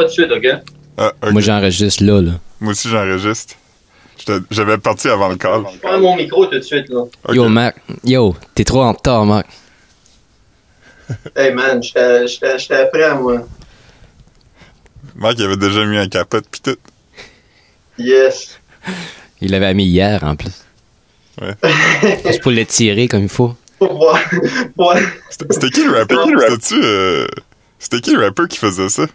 de suite, OK? Ah, ok. Moi, j'enregistre là. Moi aussi, j'enregistre. J'avais parti avant le call. Je prends mon micro tout de suite, là. Ok. Yo, Mac. Yo, t'es trop en retard, Mac. Hey, man, j'étais prêt, moi. Marc, il avait déjà mis un capote pis tout. Yes. Il l'avait mis hier, en plus. Ouais. Juste pour l'étirer comme il faut. Pour voir. C'était qui le rappeur? C'était qui le rappeur qui faisait ça?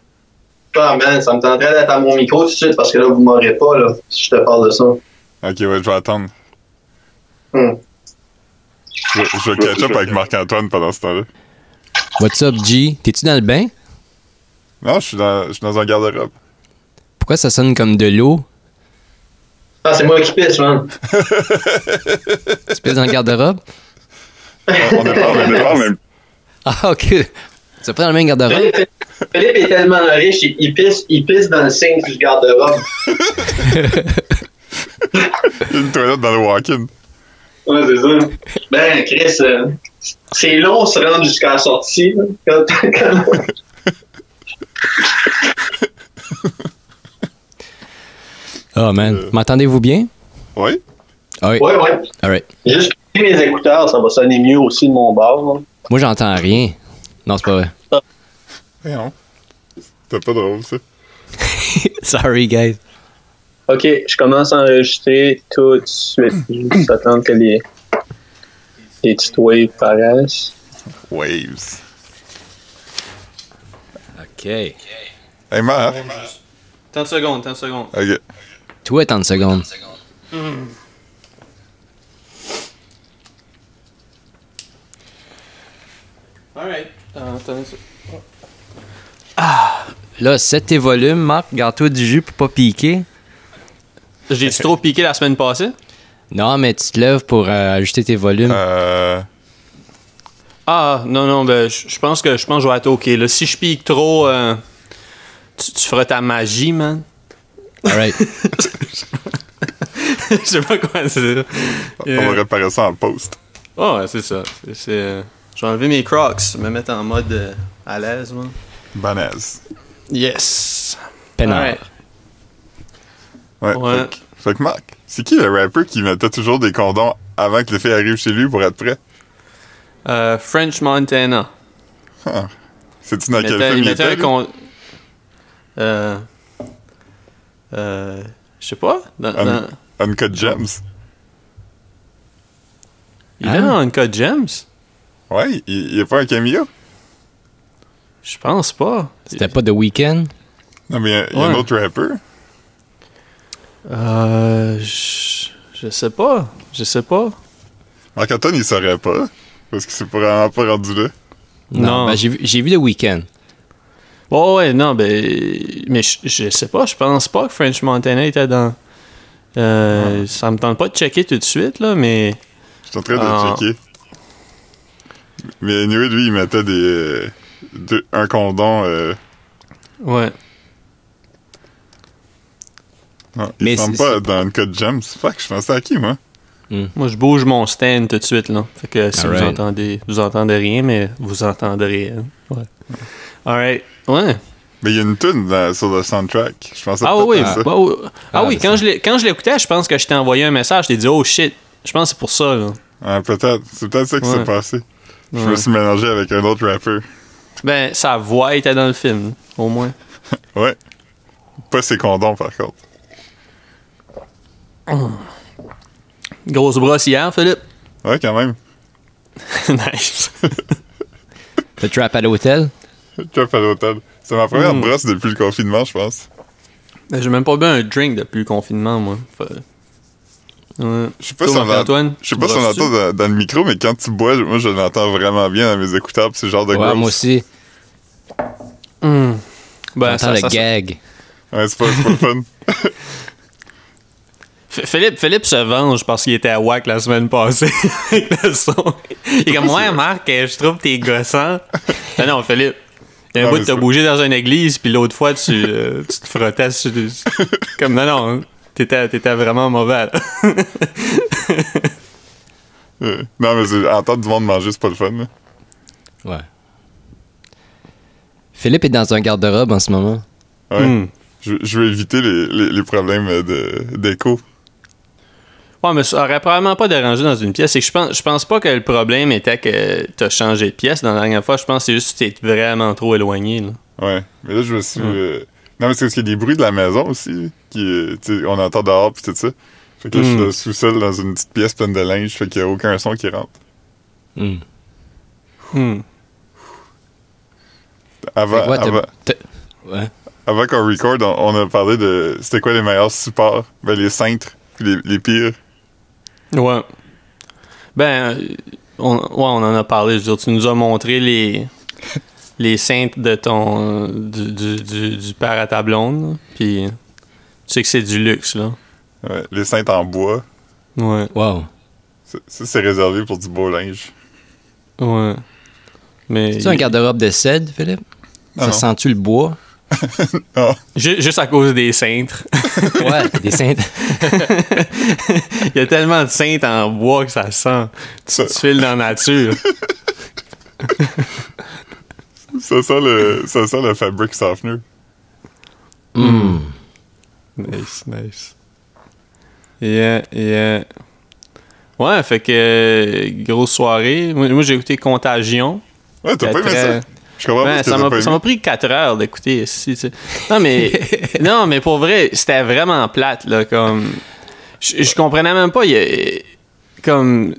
Ah, man, ça me tenterait d'être à mon micro tout de suite parce que là, vous m'aurez pas, là, si je te parle de ça. Ok, ouais, je vais attendre. Hmm. Je vais catch up avec Marc-Antoine pendant ce temps-là. What's up, G? T'es-tu dans le bain? Non, je suis dans un garde-robe. Pourquoi ça sonne comme de l'eau? Ah, c'est moi qui pisse, man. Tu pisses dans le garde-robe? On est pas en même. Ah, ok. C'est pas dans le même garde-robe? Philippe est tellement riche, il pisse dans le signe du garde-robe. Il y a une toilette dans le walk-in. Ouais, c'est ça. Ben, Chris, c'est long se rendre jusqu'à la sortie. Là. Oh, man. M'entendez-vous bien? Oui? Ah oui. Ouais, ouais. Alright. Juste mes écouteurs, ça va sonner mieux aussi de mon bord. Là. Moi, j'entends rien. Non, c'est pas vrai. Non. C'était pas drôle, ça. Sorry, guys. Ok, je commence à enregistrer tout de suite. Juste attendre que les petites waves paraissent. Waves. OK. Hey, Marc. 30 secondes. Ok. Toi, attends une seconde. Alright. Attendez ça. Là, set tes volumes, Marc. Garde-toi du jus pour pas piquer. J'ai-tu trop piqué la semaine passée? Non, mais tu te lèves pour ajuster tes volumes. Ah, non, ben, je pense que je vais être OK. Là. Si je pique trop, tu feras ta magie, man. Alright. Je sais pas quoi dire. On va réparer ça en post. Oh, ouais, c'est ça. Je vais enlever mes Crocs, me mettre en mode à l'aise, moi. Banaise. Yes. Peinard. Alright. Ouais. Ouais. Fait que Marc, c'est qui le rapper qui mettait toujours des condoms avant que les filles arrivent chez lui pour être prêt? French Montana. Ah. Sais-tu dans quel Il film il mettait était? un je sais pas. Dans... Uncut Gems. Il est dans Uncut Gems? Ouais, il y a pas un cameo? Je pense pas. C'était pas The Weeknd? Non, mais il y a un Ouais. autre rapper. Je sais pas. Marc-Antoine, il saurait pas. Parce que c'est vraiment pas rendu là. Non. Ben, j'ai vu The Weeknd. Oh, ouais, non, mais je sais pas. Je pense pas que French Montana était dans. Ça me tente pas de checker tout de suite, là, mais. Je suis en train de checker. Mais anyway, lui, il mettait un condom. Ouais. Non, il Mais semble c'est- pas dans Uncut Gems. Fuck, je pensais à qui, moi? Moi, je bouge mon stand tout de suite, là. Fait que si Alright. vous entendez rien, mais vous entendrez. Hein. Ouais. Alright. Ouais. Mais il y a une tune sur le soundtrack. Je pensais Ah peut-être oui, à ça. oui. Quand je l'écoutais, je pense que je t'ai envoyé un message. Je t'ai dit, oh shit. Je pense que c'est pour ça, là. Ah, peut-être. C'est peut-être ça qui s'est Ouais. passé. Je me Ouais. suis mélangé avec un autre rapper. Ben, sa voix était dans le film, au moins. Ouais. Pas ses condoms, par contre. Grosse brosse hier, Philippe. Ouais, quand même. Nice. The Trap à l'hôtel? Trap à l'hôtel. C'est ma première brosse depuis le confinement, je pense. Ben, j'ai même pas bu un drink depuis le confinement, moi. Ouais. Je sais pas Toi, si on Marc-Antoine, je sais pas si on brosses-tu? entend dans le micro, mais quand tu bois, moi, je l'entends vraiment bien dans mes écouteurs, pis c'est le genre de Ouais, grosse. moi aussi. Ben, J'entends le gag. Ouais, c'est pas le fun. Philippe se venge parce qu'il était à WAC la semaine passée avec le son. Il est comme, ouais, Marc, je trouve que t'es gossant. Ben non, Philippe. Il y a un Non, bout mais de t'as c'est- bougé dans une église, puis l'autre fois, tu te frottais sur... Comme, non, t'étais vraiment mauvais, là. Non, mais entendre du monde manger, c'est pas le fun. Là. Ouais. Philippe est dans un garde-robe en ce moment. Ouais. Je veux éviter les problèmes d'écho. Ouais, mais ça aurait probablement pas dérangé dans une pièce. C'est que je pense pas que le problème était que t'as changé de pièce dans la dernière fois. Je pense que c'est juste que t'es vraiment trop éloigné, là. Ouais. Mais là, je me suis... Non, mais c'est parce qu'il y a des bruits de la maison aussi, on entend dehors pis tout ça. Fait que là, je suis dans le sous-sol dans une petite pièce pleine de linge, fait qu'il y a aucun son qui rentre. Avant qu'on record, on a parlé de c'était quoi les meilleurs supports. Ben, les cintres, puis les pires. Ouais. Ben, on en a parlé. Je veux dire, tu nous as montré les cintres de ton du père à ta blonde. Puis, tu sais que c'est du luxe, là. Ouais, les cintres en bois. Ouais. Wow. Ça, c'est réservé pour du beau linge. Ouais. Mais... C'est-tu un garde-robe de cèdre, Philippe? Ça sent-tu le bois? Oh. Juste à cause des cintres. Ouais, des cintres. Il y a tellement de cintres en bois que ça sent. Tu files dans la nature. Ça sent le fabric softener. Nice. Yeah. Ouais, fait que grosse soirée. Moi j'ai écouté Contagion. Ouais, t'as pas aimé ça? Je comprends pas ça m'a pris 4 heures d'écouter. Non, mais pour vrai, c'était vraiment plate, là, comme... Je comprenais même pas, comme...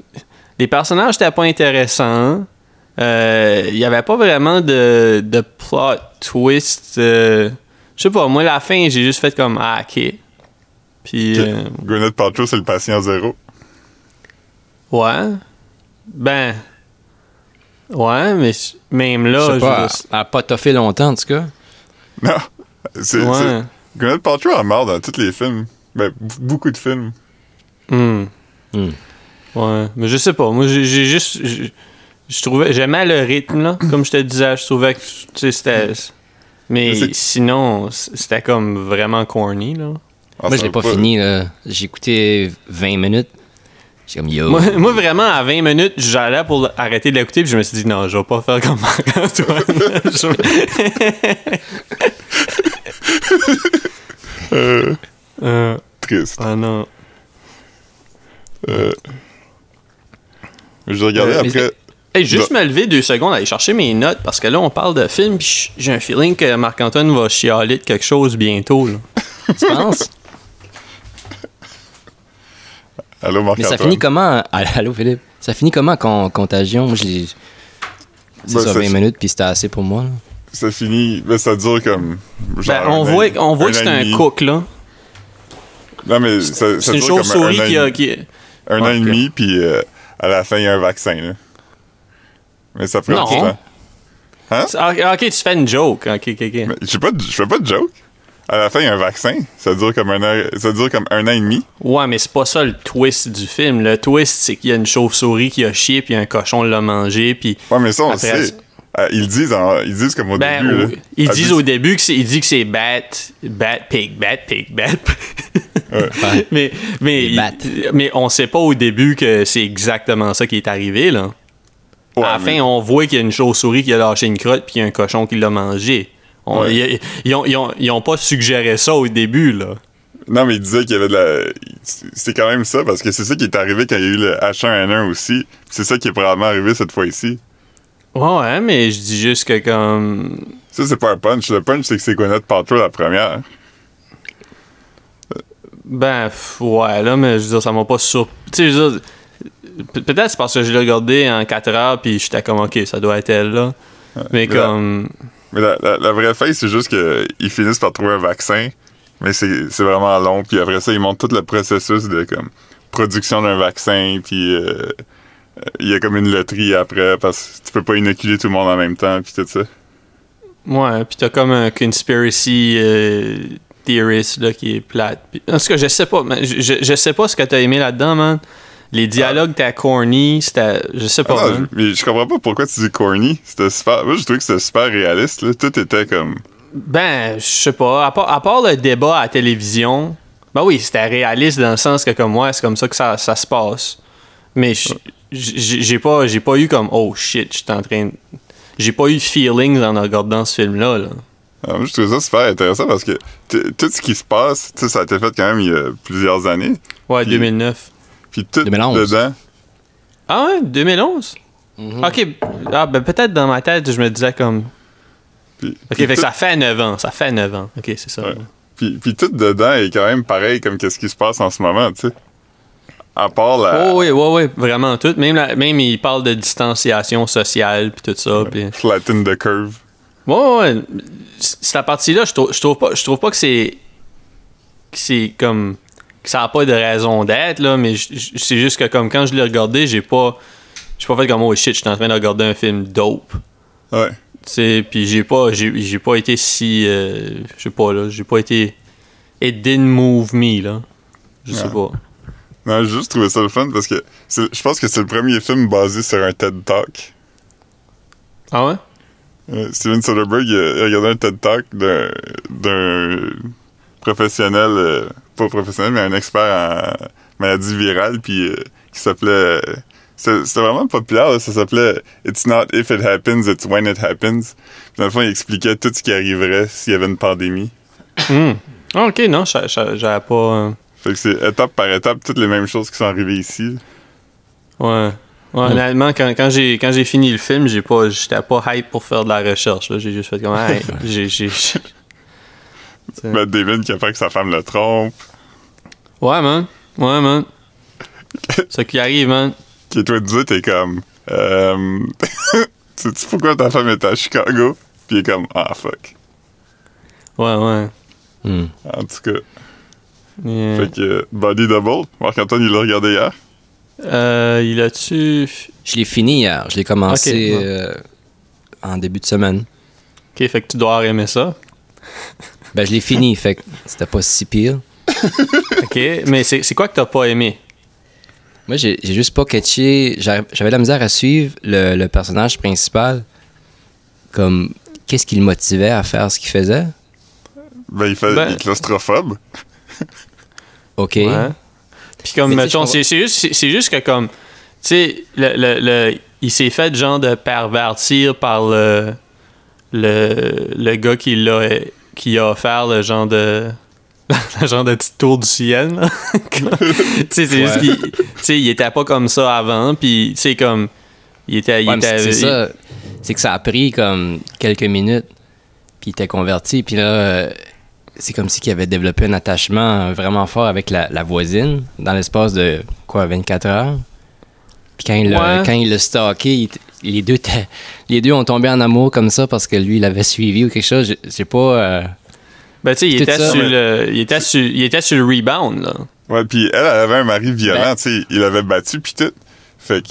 Les personnages étaient pas intéressants. Il y avait pas vraiment de plot twist. Je sais pas, moi, la fin, j'ai juste fait comme, ok. Puis... Gwyneth Paltrow, c'est le patient zéro. Ouais. Ben... Ouais, mais même là... Je sais pas, elle a pas toffé longtemps, en tout cas. Non. Gwyneth Paltrow a mort dans tous les films. Ben, beaucoup de films. Ouais, mais je sais pas. Moi, j'ai juste... Je trouvais... J'aimais le rythme, là. Comme je te disais, je trouvais que, tu sais, c'était... Mais sinon, c'était comme vraiment corny, là. Moi, je l'ai pas fini, là. J'ai écouté 20 minutes. J'ai comme yo. Moi, vraiment, à 20 minutes, j'allais pour arrêter de l'écouter, puis je me suis dit, non, je vais pas faire comme Marc-Antoine. Triste. Ah non. Je regardais après... Juste me lever 2 secondes, aller chercher mes notes, parce que là, on parle de film, puis j'ai un feeling que Marc-Antoine va chialer de quelque chose bientôt, là. Tu penses? Allô, Marc-Antoine. Mais ça finit comment? Allô, Philippe? Ça finit comment, Contagion? Moi, c'est ça, 20 minutes, puis c'était assez pour moi, là. Ça finit... Ben, ça dure comme... Ben, on voit que c'est un cook, là. Non, mais ça c'est une dure comme chauve-souris un an et demi, puis à la fin, il y a un vaccin, là. Mais ça prend du temps. Hein? Ok, tu fais une joke. Ok. Mais je fais pas de joke. À la fin, il y a un vaccin. Ça dure comme un an et demi. Ouais, mais c'est pas ça le twist du film. Le twist, c'est qu'il y a une chauve-souris qui a chié, puis un cochon l'a mangé, puis... Ouais, mais ça, on le sait. Ils disent comme au début. Là. Ils disent au début que c'est bat, pig. Ouais. mais on sait pas au début que c'est exactement ça qui est arrivé, là. Ouais, à la fin, on voit qu'il y a une chauve-souris qui a lâché une crotte, puis il y a un cochon qui l'a mangé. Ils ont pas suggéré ça au début, là. Non, mais ils disaient qu'il y avait de la... C'est quand même ça, parce que c'est ça qui est arrivé quand il y a eu le H1N1 aussi. C'est ça qui est probablement arrivé cette fois-ci. Ouais, mais je dis juste que comme... Ça, c'est pas un punch. Le punch, c'est que c'est Gwyneth Paltrow la première. Ben, ouais, là, mais je veux dire, ça m'a pas surpris. Tu sais, je veux dire... Peut-être c'est parce que je l'ai regardé en 4 heures, puis j'étais comme, ok, ça doit être elle, là. Ouais, mais comme... Mais la vraie fin, c'est juste qu'ils finissent par trouver un vaccin, mais c'est vraiment long, puis après ça, ils montrent tout le processus de comme production d'un vaccin, puis il y a comme une loterie après, parce que tu peux pas inoculer tout le monde en même temps, puis tout ça. Ouais, puis t'as comme un conspiracy theorist, là, qui est plate. Pis, en tout cas, je sais pas, je sais pas ce que t'as aimé là-dedans, man. Les dialogues étaient corny, c'était... Je sais pas. Mais je comprends pas pourquoi tu dis corny. C'était super... Moi, je trouvais que c'était super réaliste, là. Tout était comme... Ben, je sais pas. À part le débat à la télévision, ben oui, c'était réaliste dans le sens que, comme moi, c'est comme ça que ça se passe. Mais j'ai pas eu comme... Oh, shit, j'étais en train... J'ai pas eu feelings en regardant ce film-là, là. Alors, moi, je trouve ça super intéressant parce que tout ce qui se passe, tu sais, ça a été fait quand même il y a plusieurs années. Ouais, Puis- 2009. Puis tout 2011. dedans. Ah ouais, 2011? Ok, ben peut-être dans ma tête, je me disais comme... Puis, Ok, puis fait que tout, ça fait 9 ans, ça fait 9 ans. Ok, c'est ça. Ouais. puis tout dedans est quand même pareil comme qu'est-ce qui se passe en ce moment, tu sais. À part la Oh oui, ouais, vraiment tout. Même il parle de distanciation sociale puis tout ça. Puis... flatten the curve. Ouais. Cette partie-là, je trouve pas que c'est comme que ça a pas de raison d'être là, mais c'est juste que comme quand je l'ai regardé, j'ai pas fait comme oh shit, je suis en train de regarder un film dope. Ouais. Tu sais, puis j'ai pas été si je sais pas là, j'ai pas été it didn't move me là. Je sais pas. Non, j'ai juste trouvé ça le fun parce que je pense que c'est le premier film basé sur un TED Talk. Ah ouais? Steven Soderbergh il a regardé un TED Talk d'un professionnel, pas professionnel, mais un expert en maladie virale, puis qui s'appelait... C'était vraiment populaire, là, ça s'appelait « It's not if it happens, it's when it happens ». Puis dans le fond, il expliquait tout ce qui arriverait s'il y avait une pandémie. Ah, ok, non, j'avais pas... Fait que c'est étape par étape toutes les mêmes choses qui sont arrivées ici. Ouais. Honnêtement, quand j'ai fini le film, j'étais pas hype pour faire de la recherche. Là. J'ai juste fait comme... Hey, Matt Damon qui a fait que sa femme le trompe. Ouais, man. Ce qui arrive, man. Qui toi de dire, t'es comme... sais-tu pourquoi ta femme est à Chicago? Puis il est comme, ah, fuck. Ouais. En tout cas. Yeah. Fait que Body Double, Marc-Antoine, il l'a regardé hier. Il a-tu... Je l'ai fini hier. Je l'ai commencé en début de semaine. Ok, fait que tu dois aimer ça. Ben, je l'ai fini, fait que c'était pas si pire. Ok, mais c'est quoi que t'as pas aimé? Moi, j'ai juste pas catché. J'avais de la misère à suivre le personnage principal. Comme, qu'est-ce qui le motivait à faire ce qu'il faisait? Ben, il est claustrophobe. OK. Ouais. Puis comme, Mais mettons, c'est juste que comme, tu sais, il s'est fait genre de pervertir par le gars qui a offert le genre de petit tour du ciel. Tu sais, c'est juste qu'il, tu sais, il était pas comme ça avant, puis tu sais, comme, c'est ça. C'est que ça a pris comme quelques minutes, puis il était converti, puis là... c'est comme si qu'il avait développé un attachement vraiment fort avec la voisine dans l'espace de, 24 heures. Puis quand il l'a stalké, les deux ont tombé en amour comme ça parce que lui, il l'avait suivi ou quelque chose. J'ai pas... Ben, tu sais, il était sur le rebound, là. Ouais, puis elle avait un mari violent, tu sais, il l'avait battu, puis tout. Fait que...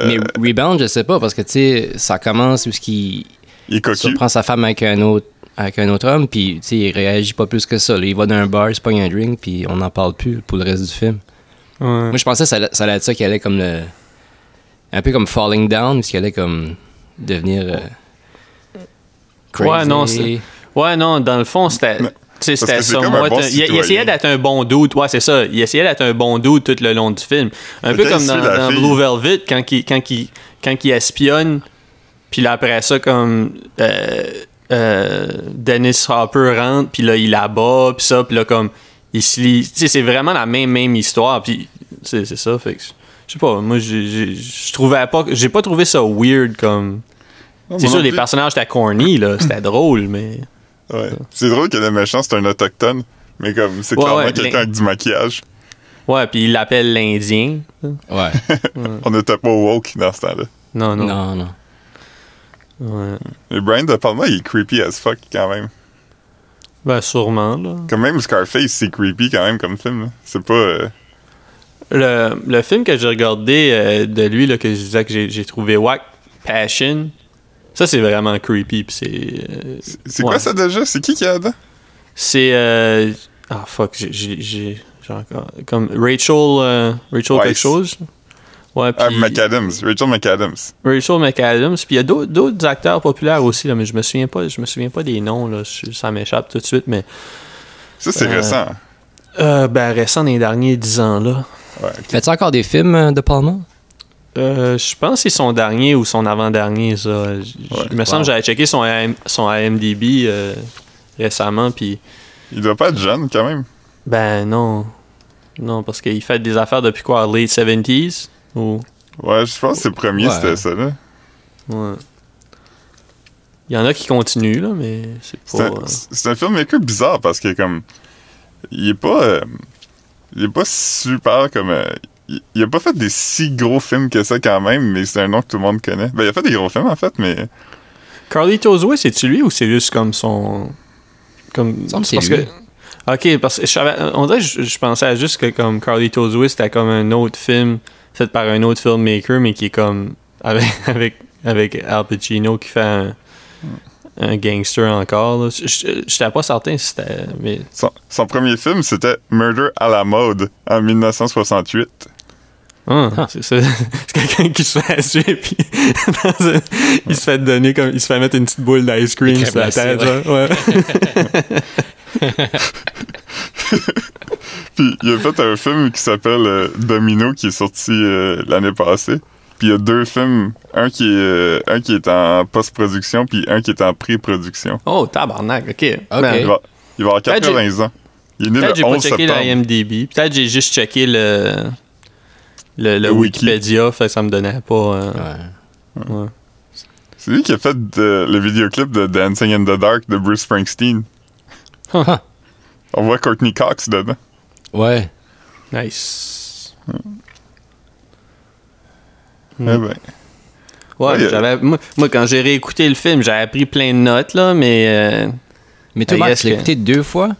Mais rebound, je sais pas, parce que, tu sais, ça commence où il est cocu. surprend sa femme avec un autre homme, puis tu sais, il réagit pas plus que ça. Là, il va dans un bar, il se pogne un drink, puis on n'en parle plus pour le reste du film. Ouais. Moi, je pensais que ça allait être ça qui allait comme un peu comme Falling Down, parce qu'il allait comme devenir crazy. Ouais, non, dans le fond, c'était somewhat... il essayait d'être un bon dude, ouais, c'est ça. Il essayait d'être un bon dude tout le long du film. Un peu comme dans Blue Velvet, quand il espionne, puis là, après ça, comme... Dennis Hopper rentre, puis là, il la bat, puis ça, puis là, comme, il se lit. Tu sais, c'est vraiment la même histoire, puis c'est ça, fait que, je sais pas, moi, je trouvais pas, j'ai pas trouvé ça weird, comme, c'est sûr, les personnages étaient corny, là, c'était drôle, mais... Ouais. C'est drôle que le méchant, c'est un autochtone, mais comme, c'est clairement quelqu'un avec du maquillage. Ouais, puis il l'appelle l'Indien. Ouais. On n'était pas woke dans ce temps-là. Non. Ouais. Et Brian De Palma, il est creepy as fuck quand même. Ben, sûrement, là. Comme même Scarface, c'est creepy quand même comme film. Là. C'est pas... Le film que j'ai regardé de lui, là, que je disais que j'ai trouvé wack, Passion, ça, c'est vraiment creepy. Pis c'est quoi ça déjà? C'est qui a dedans? C'est... Ah, fuck, j'ai encore... Comme Rachel quelque chose. Ouais, puis Rachel McAdams. Rachel McAdams. Puis il y a d'autres acteurs populaires aussi, là, mais je me souviens pas des noms, là. Ça m'échappe tout de suite, mais... Ça, c'est récent. Ben, récent dans les derniers 10 ans, là. Ouais. Fais-tu encore des films de Palma? Je pense que c'est son dernier ou son avant-dernier, ça. Il me semble que j'avais checké son IMDb récemment, puis... Il doit pas être jeune, quand même. Ben non. Non, parce qu'il fait des affaires depuis quoi, late 70s? Ou... Ouais, je pense que le premier, c'était ça, là. Ouais. Il y en a qui continuent, là, mais c'est pas... C'est un filmmaker bizarre, parce que, comme... Il est pas super, comme... il a pas fait des si gros films que ça, quand même, mais c'est un nom que tout le monde connaît. Ben, il a fait des gros films, en fait, mais... Carlitos Way, c'est-tu lui, ou c'est juste comme son... Comme... C'est parce lui. Ok, parce que on dirait que je pensais juste que comme Carlitos Way, c'était comme un autre film fait par un autre filmmaker, mais qui est comme avec Al Pacino qui fait un gangster encore. J'étais pas certain si c'était... Mais... Son premier film, c'était Murder à la mode, en 1968. C'est ça. C'est quelqu'un qui se fait assurer, puis il se fait donner comme... Il se fait mettre une petite boule d'ice cream sur la tête. Ouais. Puis il a fait un film qui s'appelle Domino, qui est sorti l'année passée. Puis il y a 2 films, un qui est en post-production, puis un qui est en pré-production. Oh, tabarnak, ok. Ben, il va avoir 80 ans. Il est né le 11 septembre. Peut-être j'ai pas checké l'IMDb. Peut-être j'ai juste checké le Wikipédia, fait que ça me donnait pas... Ouais. C'est lui qui a fait le vidéoclip de Dancing in the Dark de Bruce Springsteen. On voit Courtney Cox dedans. Ouais. Nice. Eh ben. Ouais, moi, quand j'ai réécouté le film, j'avais pris plein de notes, là, mais... Mais toi, Marc, tu l'as écouté 2 fois?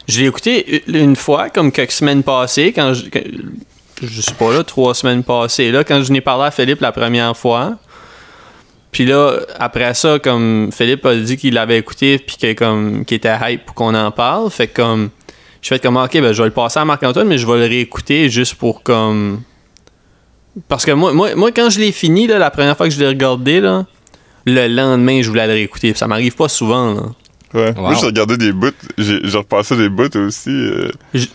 Je l'ai écouté une fois, comme quelques semaines passées, quand je sais pas là, 3 semaines passées, là, quand je n'ai parlé à Philippe la première fois. Puis là, après ça, comme Philippe a dit qu'il l'avait écouté puis qu'il était hype pour qu'on en parle, fait que comme je fais comme ok, ben je vais le passer à Marc-Antoine, mais je vais le réécouter juste pour comme... Parce que moi quand je l'ai fini, là, la première fois que je l'ai regardé, là, le lendemain, je voulais le réécouter. Ça m'arrive pas souvent, là. Ouais. Wow. Moi, j'ai regardé des bouts. J'ai repassé des bouts aussi. Je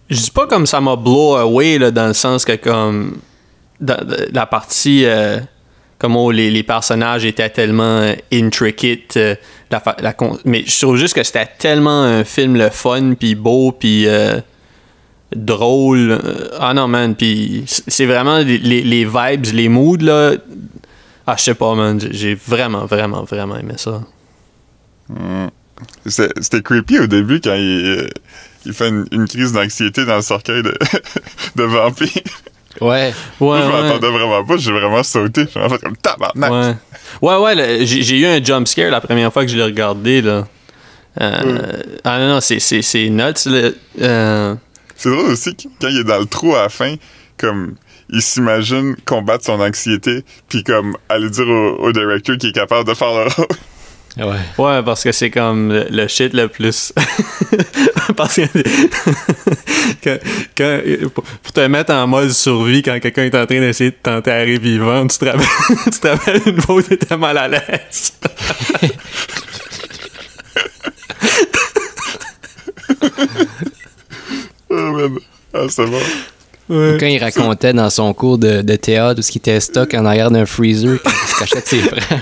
dis pas comme ça m'a blow away, là, dans le sens que comme... la partie... comme les personnages étaient tellement intricate, mais je trouve juste que c'était tellement un film le fun, puis beau, puis drôle. Ah non, man, puis c'est vraiment les vibes, les moods, là. Ah, je sais pas, man, j'ai vraiment, vraiment, vraiment aimé ça. C'était creepy au début quand il fait une crise d'anxiété dans le cercueil de vampires. Ouais. Moi, je m'attendais vraiment pas, j'ai vraiment sauté. J'ai vraiment fait comme tabarnak. Ouais, j'ai eu un jump scare la première fois que je l'ai regardé, là. Ah non, c'est nuts, là. C'est drôle aussi quand il est dans le trou à la fin, comme il s'imagine combattre son anxiété, puis comme aller dire au directeur qu'il est capable de faire le rôle. Ouais, parce que c'est comme le shit le plus. Parce que pour te mettre en mode survie quand quelqu'un est en train d'essayer de t'enterrer vivant, tu te rappelles une fois où t'étais mal à l'aise. Oh man, c'est bon. Ouais. Quand il racontait dans son cours de théâtre où il était stock en arrière d'un freezer quand il se cachait de ses frères.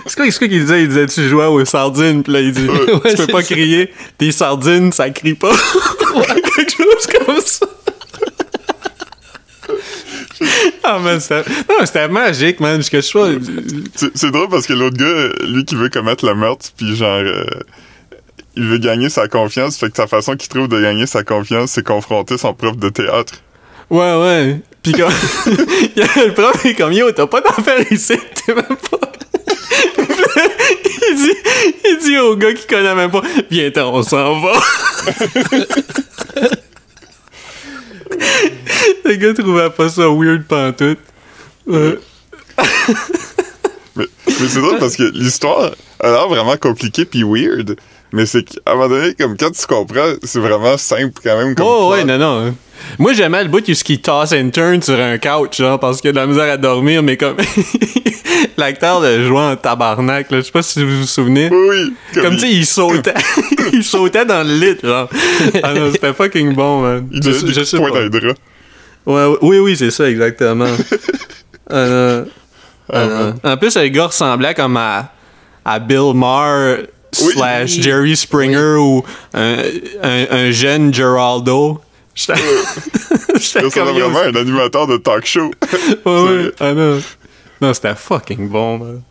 C'est quoi qu'il disait? Il disait tu jouais aux sardines, puis là il dit tu peux pas crier, tes sardines ça crie pas. Quelque chose comme ça. Ah man, c'était magique, man. C'est drôle parce que l'autre gars, lui qui veut commettre le meurtre, puis genre il veut gagner sa confiance, fait que sa façon qu'il trouve de gagner sa confiance, c'est confronter son prof de théâtre. Ouais. Pis comme... le prof est comme, yo, t'as pas d'affaires ici, t'es même pas... il dit au gars qui connaît même pas, viens-t'en, on s'en va. Le gars trouvait pas ça weird pantoute. Mais c'est drôle parce que l'histoire a l'air vraiment compliquée pis weird. Mais c'est qu'à un moment donné, comme quand tu comprends, c'est vraiment simple quand même. Comme ouais, non. Moi, j'aimais le bout où il toss and turn sur un couch, genre, parce qu'il a de la misère à dormir, mais comme... L'acteur le jouait en tabarnak, là. Je sais pas si vous vous souvenez. Oui. Comme tu sais, il sautait. Il sautait dans le lit, genre. Ah non, c'était fucking bon, man. Il je sais pas. Oui, c'est ça, exactement. Non. En plus, le gars ressemblait comme à Bill Maher / Jerry Springer ou un jeune Geraldo. J'étais comme vraiment un animateur de talk show. Oui. Non, c'était fucking bon, man.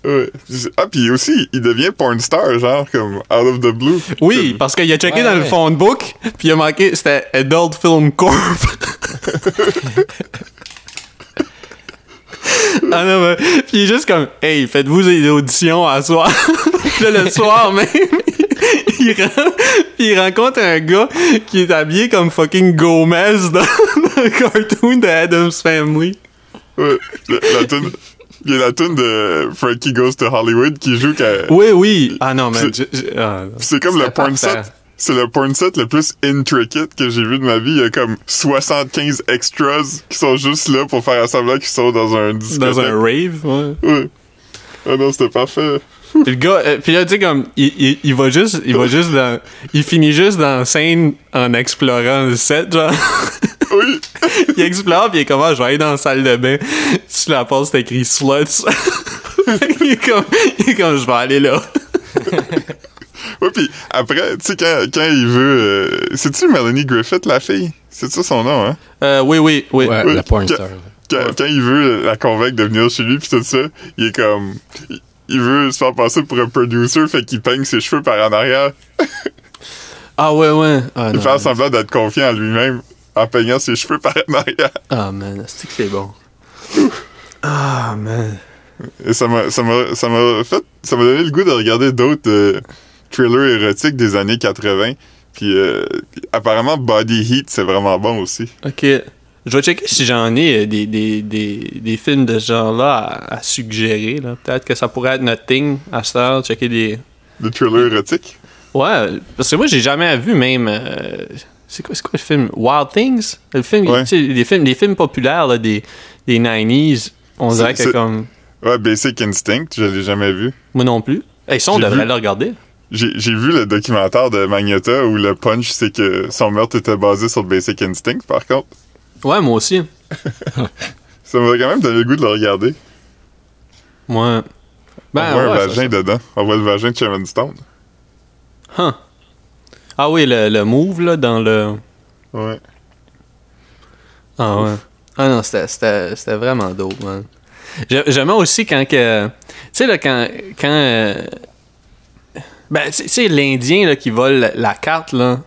Ouais. Ah, puis aussi, il devient porn star, genre, comme out of the blue. Oui, parce qu'il a checké dans le phone book, puis il a marqué, c'était Adult Film Corp. Ah non, mais. Puis il est juste comme, hey, faites-vous des auditions à soir. Puis là, le soir même, il rencontre un gars qui est habillé comme fucking Gomez dans le cartoon de Addams Family. Ouais, il y a la tune de Frankie Goes to Hollywood qui joue quand... Oui. Ah non, mais... C'est comme le porn set. C'est le porn set le plus intricate que j'ai vu de ma vie. Il y a comme 75 extras qui sont juste là pour faire semblant qu'ils sont dans un discothèque. Dans un rave, ouais. Ah non, c'était parfait. Puis le gars, puis là, tu sais, comme, il va juste dans... Il finit juste dans la scène en explorant le set, genre. Oui. Il explore, puis il est comme, je vais aller dans la salle de bain. Sur la porte, c'est écrit sluts. il est comme, je vais aller là. Ouais, pis après, tu sais, quand il veut... c'est-tu Melanie Griffith, la fille? C'est ça son nom, hein? Oui. Ouais, la porn star. Quand il veut la convaincre de venir chez lui pis tout ça, il est comme... Il veut se faire passer pour un producer, fait qu'il peigne ses cheveux par en arrière. Ah ouais. Ah, il fait semblant d'être confiant en lui-même en peignant ses cheveux par en arrière. Ah man, c'est bon. Ah man. Et ça m'a donné le goût de regarder d'autres thrillers érotiques des années 80. Puis apparemment Body Heat, c'est vraiment bon aussi. Ok. Je vais checker si j'en ai des films de ce genre-là à suggérer. Là. Peut-être que ça pourrait être notre thing à cette heure, checker des thrillers érotiques? Ouais, parce que moi j'ai jamais vu même... c'est quoi le film? Wild Things? Le film, tu sais, les films populaires là, des 90s, on dirait que comme... Ouais, Basic Instinct, je l'ai jamais vu. Moi non plus. Hey, ça, on devrait le regarder. J'ai vu le documentaire de Magnota où le punch, c'est que son meurtre était basé sur Basic Instinct, par contre. Ouais, moi aussi. Ça m'a quand même donné le goût de le regarder. Ouais. On voit un vagin dedans. On voit le vagin de Sharon Stone. Ah oui, le move, là, dans le... Ouais. Ah ouais. Ah non, c'était vraiment dope, man. J'aimais aussi quand que... Tu sais, là, quand ben, c'est l'Indien, là, qui vole la carte, là,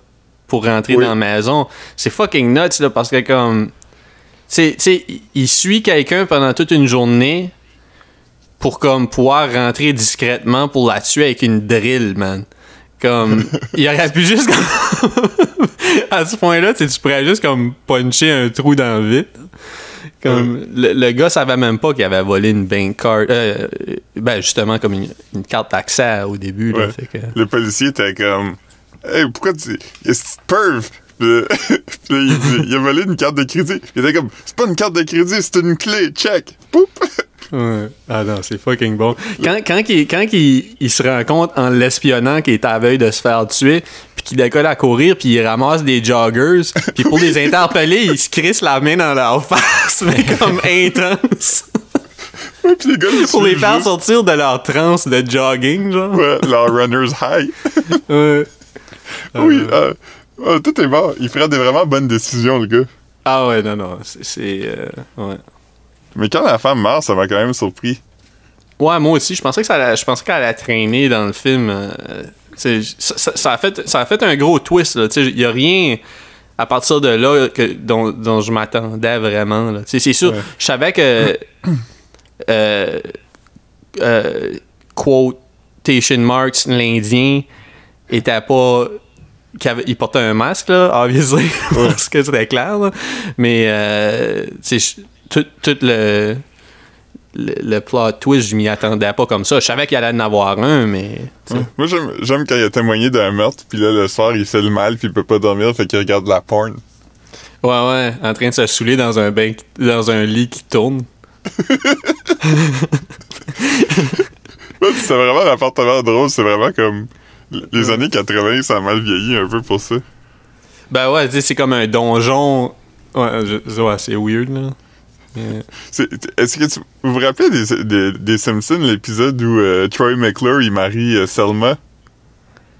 pour rentrer dans la maison. C'est fucking nuts, là, parce que, comme... Tu sais, il suit quelqu'un pendant toute une journée pour, comme, pouvoir rentrer discrètement pour la tuer avec une drill, man. Comme... il aurait pu juste, comme... à ce point-là, tu pourrais juste, comme, puncher un trou dans le vide. Comme, le gars savait même pas qu'il avait volé une bank card. Ben, justement, comme une carte d'accès au début. Là, fait que... Le policier était comme... Hey, pourquoi tu... C'est perv! Puis il dit, il a volé une carte de crédit. Il était comme, c'est pas une carte de crédit, c'est une clé, check! Poup! Ouais. Ah non, c'est fucking bon. Quand il se rend compte en l'espionnant qu'il est à la veille de se faire tuer, puis qu'il décolle à courir, puis il ramasse des joggers, puis pour les interpeller, il se crisse la main dans leur face, mais comme intense. Ouais, puis les gars, pour les faire sortir de leur transe de jogging, genre. Ouais, leur runner's high. Ouais. Oui, tout est mort. Il ferait des vraiment bonnes décisions, le gars. Ah ouais, non, c'est ouais. Mais quand la femme meurt, ça m'a quand même surpris. Ouais, moi aussi. Je pensais qu'elle allait traîner dans le film. Ça a fait un gros twist. Il n'y a rien à partir de là dont je m'attendais vraiment. Là. C'est sûr, je savais que quotation marks, l'Indien était pas... il portait un masque, là, obviously, parce que c'était clair. Là. Mais tout le plot twist, je m'y attendais pas comme ça. Je savais qu'il allait en avoir un, mais... Moi, j'aime quand il a témoigné d'un meurtre, puis là, le soir, il fait le mal, puis il peut pas dormir, fait qu'il regarde la porn. Ouais, en train de se saouler dans un lit qui tourne. C'était vraiment l'appartement drôle, c'est vraiment comme... Les années 80, ça a mal vieilli un peu pour ça. Ben ouais, c'est comme un donjon Ouais, c'est weird, là. Est-ce que vous vous rappelez des Simpsons, l'épisode où Troy McClure, il marie Selma?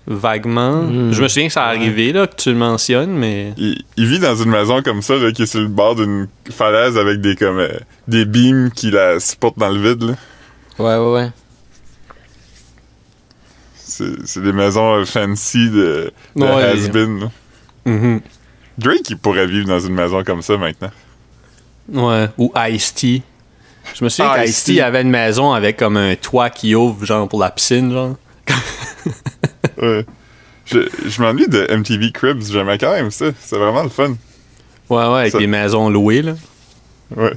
Vaguement. Je me souviens que ça arrivé, là, que tu le mentionnes, mais... Il vit dans une maison comme ça, là, qui est sur le bord d'une falaise avec des beams qui la supportent dans le vide, là. Ouais. C'est des maisons fancy de has-been, là. Mm-hmm. Drake, il pourrait vivre dans une maison comme ça maintenant. Ouais. Ou Ice-T. Je me souviens qu'Ice-T avait une maison avec comme un toit qui ouvre, genre, pour la piscine, genre. Ouais. Je m'ennuie de MTV Cribs. J'aimais quand même ça. C'est vraiment le fun. Ouais, avec des maisons louées, là. Ouais,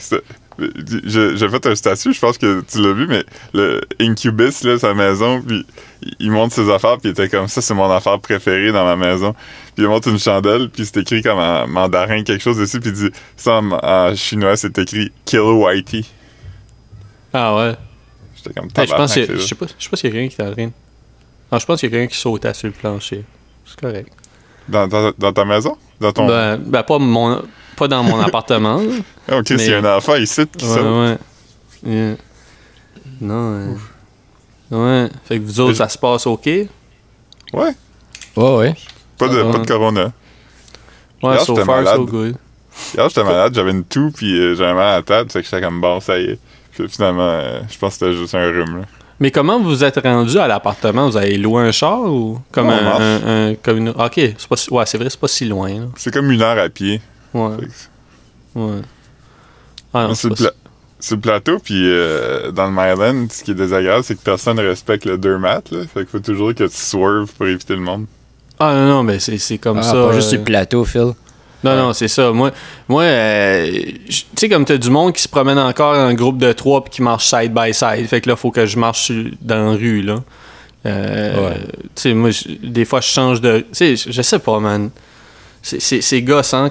j'ai fait un statut, je pense que tu l'as vu, mais le Incubus, là, sa maison, puis il montre ses affaires, puis il était comme ça, c'est mon affaire préférée dans ma maison. Puis il montre une chandelle, puis c'est écrit comme en mandarin quelque chose dessus, puis il dit ça en chinois, c'est écrit Kill Whitey. Ah ouais. J'étais comme je pense que je sais pas s'il y a quelqu'un qui t'arrête. Non, je pense qu'il y a quelqu'un qui sautait sur le plancher. C'est correct. Dans ta maison? Dans ton... Ben pas dans mon appartement. Oh, Chris, il y a un enfant ici qui saute. Ouais. Yeah. Non. Ouais. Fait que vous autres, ça se passe OK? Ouais. Ouais. Pas de corona. Ouais, so far, malade. so good. Hier, j'étais malade, j'avais une toux, puis j'avais mal à la tête, fait que j'étais comme bon, ça y est. Puis finalement, je pense que c'était juste un rhume, là. Mais comment vous êtes rendu à l'appartement? Vous avez loué un char ou comme OK, c'est pas ouais, c'est vrai, c'est pas si loin. Là. C'est comme 1 heure à pied. Ouais. Ouais. Ah non, sur le plateau, puis dans le Myland, ce qui est désagréable, c'est que personne ne respecte le 2 mètres, là. Fait qu'il faut toujours que tu swerves pour éviter le monde. Ah non, mais c'est comme ça. Pas juste sur le plateau, Phil. Non, c'est ça. Moi tu sais, comme t'as du monde qui se promène encore en groupe de 3 puis qui marche side by side. Fait que là, faut que je marche dans la rue, là. Tu sais, moi, des fois, je change de... Tu sais, je sais pas, man. C'est gossant.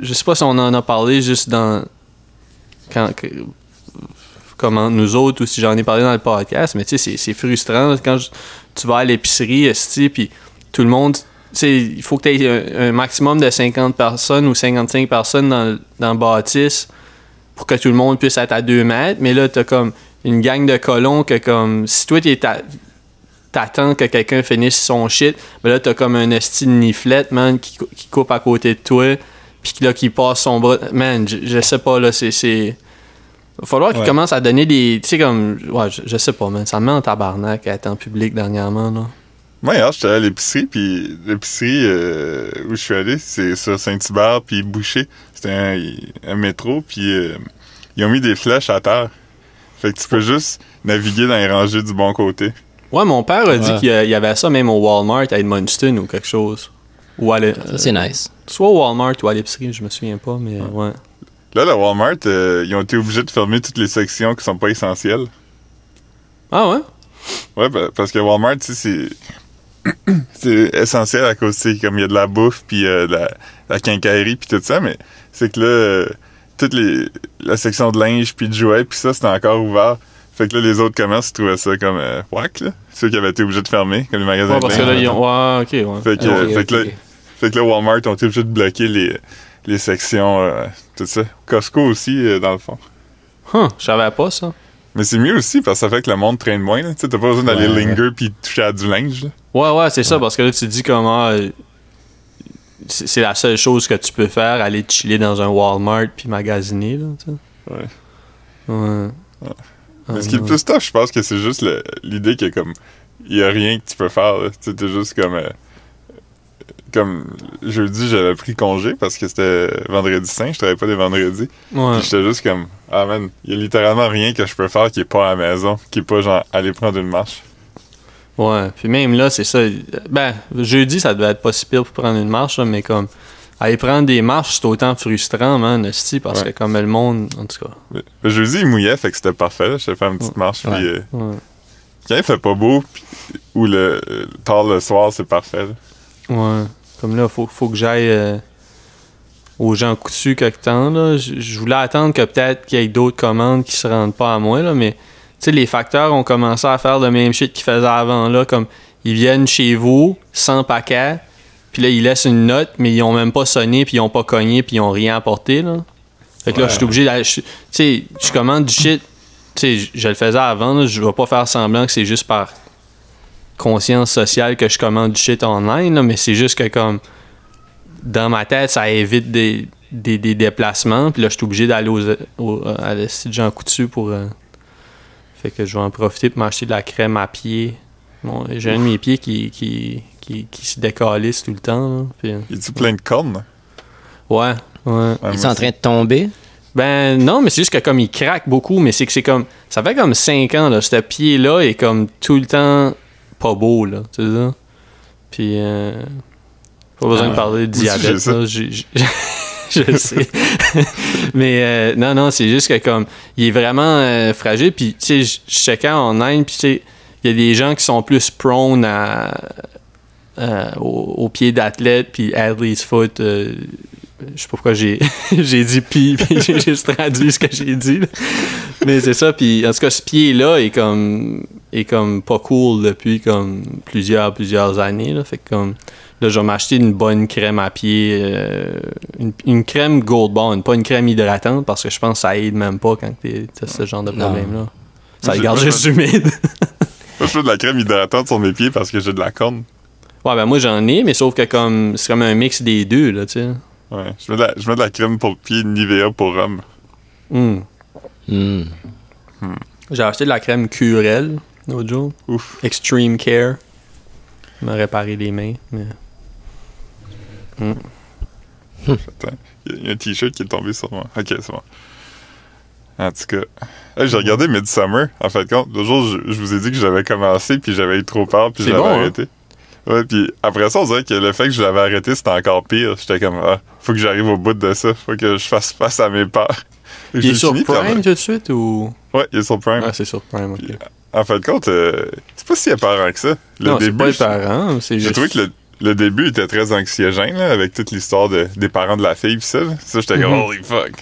Je sais pas si on en a parlé juste dans... Comment nous autres, ou si j'en ai parlé dans le podcast, mais tu sais, c'est frustrant quand tu vas à l'épicerie, puis tout le monde... Il faut que tu aies un maximum de 50 personnes ou 55 personnes dans le bâtisse pour que tout le monde puisse être à 2 mètres. Mais là, tu as comme une gang de colons que, comme, si toi, t'attends que quelqu'un finisse son shit, ben là, tu as comme un esti de niflette, man, qui coupe à côté de toi, puis là, qui passe son bras. Man, je sais pas, là, c'est... Il va falloir qu'il commence à donner des... Tu sais, comme... Ouais, je sais pas, man. Ça me met en tabarnak à être en public dernièrement, là. Moi, hier, j'étais à l'épicerie, puis l'épicerie où je suis allé, c'est sur Saint-Hubert, puis Boucher. C'était un métro, puis ils ont mis des flèches à terre. Fait que tu peux juste naviguer dans les rangées du bon côté. Ouais, mon père a dit qu'il y avait ça même au Walmart à Edmundston ou quelque chose. Ça, c'est nice. Soit au Walmart ou à l'épicerie, je me souviens pas, mais ouais. Là, le Walmart, ils ont été obligés de fermer toutes les sections qui sont pas essentielles. Ah ouais? Ouais, parce que Walmart, tu sais, c'est essentiel à cause, tu sais, comme il y a de la bouffe, puis la quincaillerie, puis tout ça, mais c'est que là, toute la section de linge, puis de jouets, puis ça, c'était encore ouvert. Fait que là, les autres commerces, ils trouvaient ça comme whack, là. Ceux qui avaient été obligés de fermer, comme les magasins de linge. Parce que là, ils ont... Ouais, OK, ouais. Fait que là, Walmart ont été obligés de bloquer les sections, tout ça. Costco aussi, dans le fond. Je savais pas ça. Mais c'est mieux aussi, parce que ça fait que le monde traîne moins, là. Tu sais, t'as pas besoin d'aller linger puis toucher à du linge, là. Ouais, c'est ça, parce que là, tu te dis comment... c'est la seule chose que tu peux faire, aller chiller dans un Walmart puis magasiner, là, tu sais. Ouais. Mais ce qui est le plus tough, je pense que c'est juste l'idée que, comme, il y a rien que tu peux faire, là. Tu sais, t'es juste comme jeudi, j'avais pris congé parce que c'était vendredi saint, je travaillais pas les vendredis. Ouais. Puis j'étais juste comme, ah man, il y a littéralement rien que je peux faire qui est pas à la maison, qui est pas genre aller prendre une marche. Ouais, puis même là, c'est ça. Ben, jeudi, ça devait être pas si pire pour prendre une marche, là, mais comme, aller prendre des marches, c'est autant frustrant, man, esti, parce que comme le monde, en tout cas. Le jeudi, il mouillait, fait que c'était parfait, là. J'étais fait une petite marche, puis quand il fait pas beau, ou tard le soir, c'est parfait, là. Ouais. Comme là, faut que j'aille aux gens coutus quelque temps. Là. Je voulais attendre que peut-être qu'il y ait d'autres commandes qui se rendent pas à moi, là, mais les facteurs ont commencé à faire le même shit qu'ils faisaient avant. Là, comme ils viennent chez vous, sans paquet, Puis là, ils laissent une note, mais ils ont même pas sonné, puis ils ont pas cogné, puis ils ont rien apporté, là. Fait que là, je suis obligé d'aller... Tu sais, je commande du shit. Tu sais, je le faisais avant, là, je vais pas faire semblant que c'est juste par conscience sociale que je commande du shit online, là, mais c'est juste que, comme, dans ma tête, ça évite des déplacements, puis là, je suis obligé d'aller à la site Jean Coutu pour... Fait que je vais en profiter pour m'acheter de la crème à pied. Bon, j'ai un de mes pieds qui se décalisse tout le temps. Là, puis, est-tu plein de cornes? Ouais. Est-tu en train de tomber? Ben non, mais c'est juste que comme il craque beaucoup, mais c'est que c'est comme... Ça fait comme 5 ans, là, ce pied-là est comme tout le temps pas beau, là, tu sais ça? Puis, pas besoin de parler de diabète, là, je sais. Mais non, c'est juste que comme il est vraiment fragile. Puis tu sais, je checkais en Inde, puis tu sais, il y a des gens qui sont plus prone au pied d'athlète, puis athlete's foot. Je sais pas pourquoi j'ai dit puis j'ai juste traduit ce que j'ai dit. Là. Mais c'est ça. Puis en tout cas, ce pied-là est comme pas cool depuis comme plusieurs années. Là. Fait que comme là, je vais m'acheter une bonne crème à pied, une crème Gold Bond, pas une crème hydratante, parce que je pense que ça aide même pas quand t'as ce genre de problème-là. Ça le garde juste humide. Moi, je fais de la crème hydratante sur mes pieds parce que j'ai de la corne. Ouais, ben moi, j'en ai, mais sauf que comme c'est comme un mix des deux, là, tu sais. Ouais, je mets de la crème pour pieds Nivea pour homme. J'ai acheté de la crème Curel l'autre jour. Ouf. Extreme Care. Il m'a réparé les mains, mais... Attends, il y a un t-shirt qui est tombé sur moi. Ok, c'est bon. En tout cas, hey, j'ai regardé Midsommar. En fait, le jour, je vous ai dit que j'avais commencé, puis j'avais eu trop peur, puis j'avais arrêté. Hein? Ouais, puis après ça, on dirait que le fait que je l'avais arrêté, c'était encore pire. J'étais comme, faut que j'arrive au bout de ça. Faut que je fasse face à mes peurs. Il est sur Prime tout de suite, ou? Ouais, il est sur Prime. Ah, c'est sur Prime, ok. Puis, en fait, c'est pas si apparent que ça. Non, c'est pas apparent, c'est juste... J'ai trouvé que le début était très anxiogène, là, avec toute l'histoire des parents de la fille, pis ça. Ça, j'étais comme, holy fuck.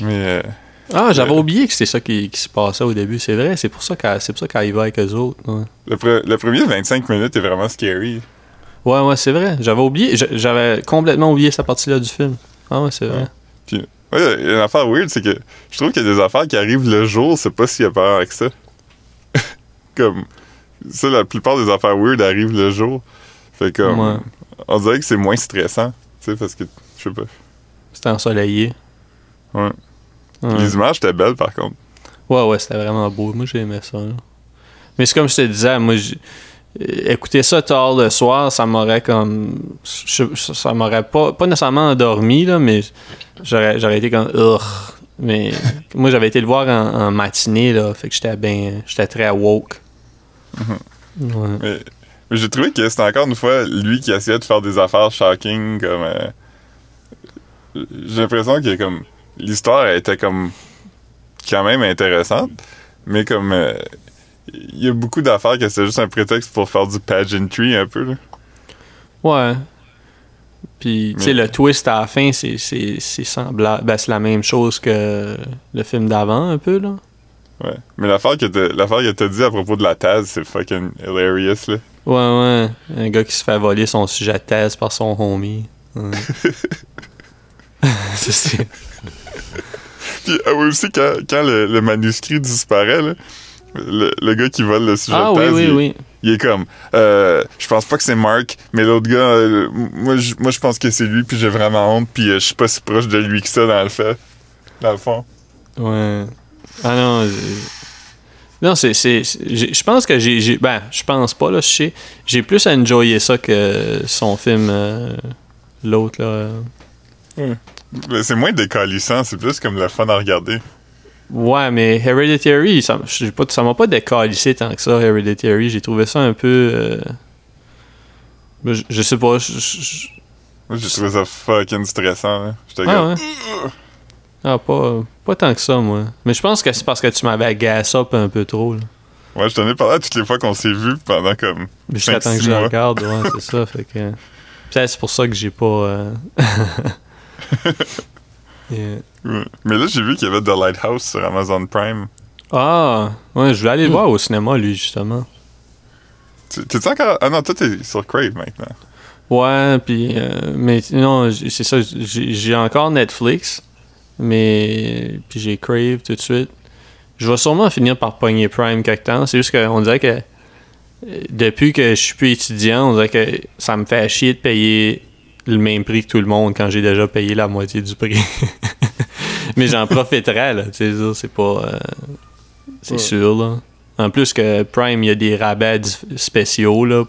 Mais... j'avais oublié que c'était ça qui se passait au début, c'est vrai. C'est pour ça qu'elle y va avec eux autres. Ouais. Le premier 25 minutes est vraiment scary. Ouais, c'est vrai. J'avais oublié. J'avais complètement oublié cette partie-là du film. Ah ouais, c'est vrai. Puis, il y a une affaire weird, c'est que je trouve qu'il y a des affaires qui arrivent le jour, c'est pas si apparent avec ça. Comme, ça, la plupart des affaires weird arrivent le jour. Fait comme, on dirait que c'est moins stressant, tu sais, parce que, je sais pas. C'était ensoleillé. Ouais. Les images étaient belles, par contre. Ouais, c'était vraiment beau. Moi, j'ai aimé ça. Là. Mais c'est comme je te disais, moi, écouter ça tard le soir, ça m'aurait comme... Ça m'aurait pas nécessairement endormi, là, mais j'aurais été comme... Mais moi, j'avais été le voir en matinée, là, fait que j'étais très woke. Ouais. Mais j'ai trouvé que c'était encore une fois lui qui essayait de faire des affaires shocking, comme... j'ai l'impression que comme... L'histoire était comme quand même intéressante, mais comme il y a beaucoup d'affaires que c'est juste un prétexte pour faire du pageantry un peu là. Ouais. Puis tu sais le twist à la fin c'est semblable, ben c'est la même chose que le film d'avant un peu là. Ouais. Mais l'affaire que t'as dit à propos de la thèse, c'est fucking hilarious là. Ouais. Un gars qui se fait voler son sujet de thèse par son homie. Ouais. c'est Puis aussi, quand le manuscrit disparaît, là, le gars qui vole le sujet de thèse, oui. Il est comme, je pense pas que c'est Mark, mais l'autre gars, moi je pense que c'est lui, puis j'ai vraiment honte, puis je suis pas si proche de lui que ça dans le fond. Ouais. Ah non, non, je pense que je pense pas, là, j'ai plus enjoyé ça que son film, l'autre, là. Mais c'est moins décalissant, c'est plus comme le fun à regarder. Ouais, mais Hereditary, ça m'a pas décalissé tant que ça, Hereditary. J'ai trouvé ça un peu... je sais pas. Moi, j'ai trouvé ça fucking stressant. Hein. J'étais pas tant que ça, moi. Mais je pense que c'est parce que tu m'avais gas up un peu trop. Là. Ouais, je t'en ai parlé toutes les fois qu'on s'est vus pendant comme. Jusqu'à temps que je le regarde, ouais, c'est ça. Fait que. Peut-être c'est pour ça que j'ai pas. Yeah. Ouais. Mais là, j'ai vu qu'il y avait The Lighthouse sur Amazon Prime. Ah, ouais, je voulais aller le voir au cinéma, lui, justement. T'es-tu encore... Ah non, toi, t'es sur Crave maintenant. Ouais, puis... mais non, c'est ça, j'ai encore Netflix, mais... Puis j'ai Crave tout de suite. Je vais sûrement finir par pogner Prime quelque temps. C'est juste qu'on dirait que... Depuis que je suis plus étudiant, on dirait que ça me fait chier de payer le même prix que tout le monde quand j'ai déjà payé la moitié du prix. Mais j'en profiterai, là. Tu sais, c'est pas... c'est sûr, là. En plus que Prime, il y a des rabais spéciaux, là,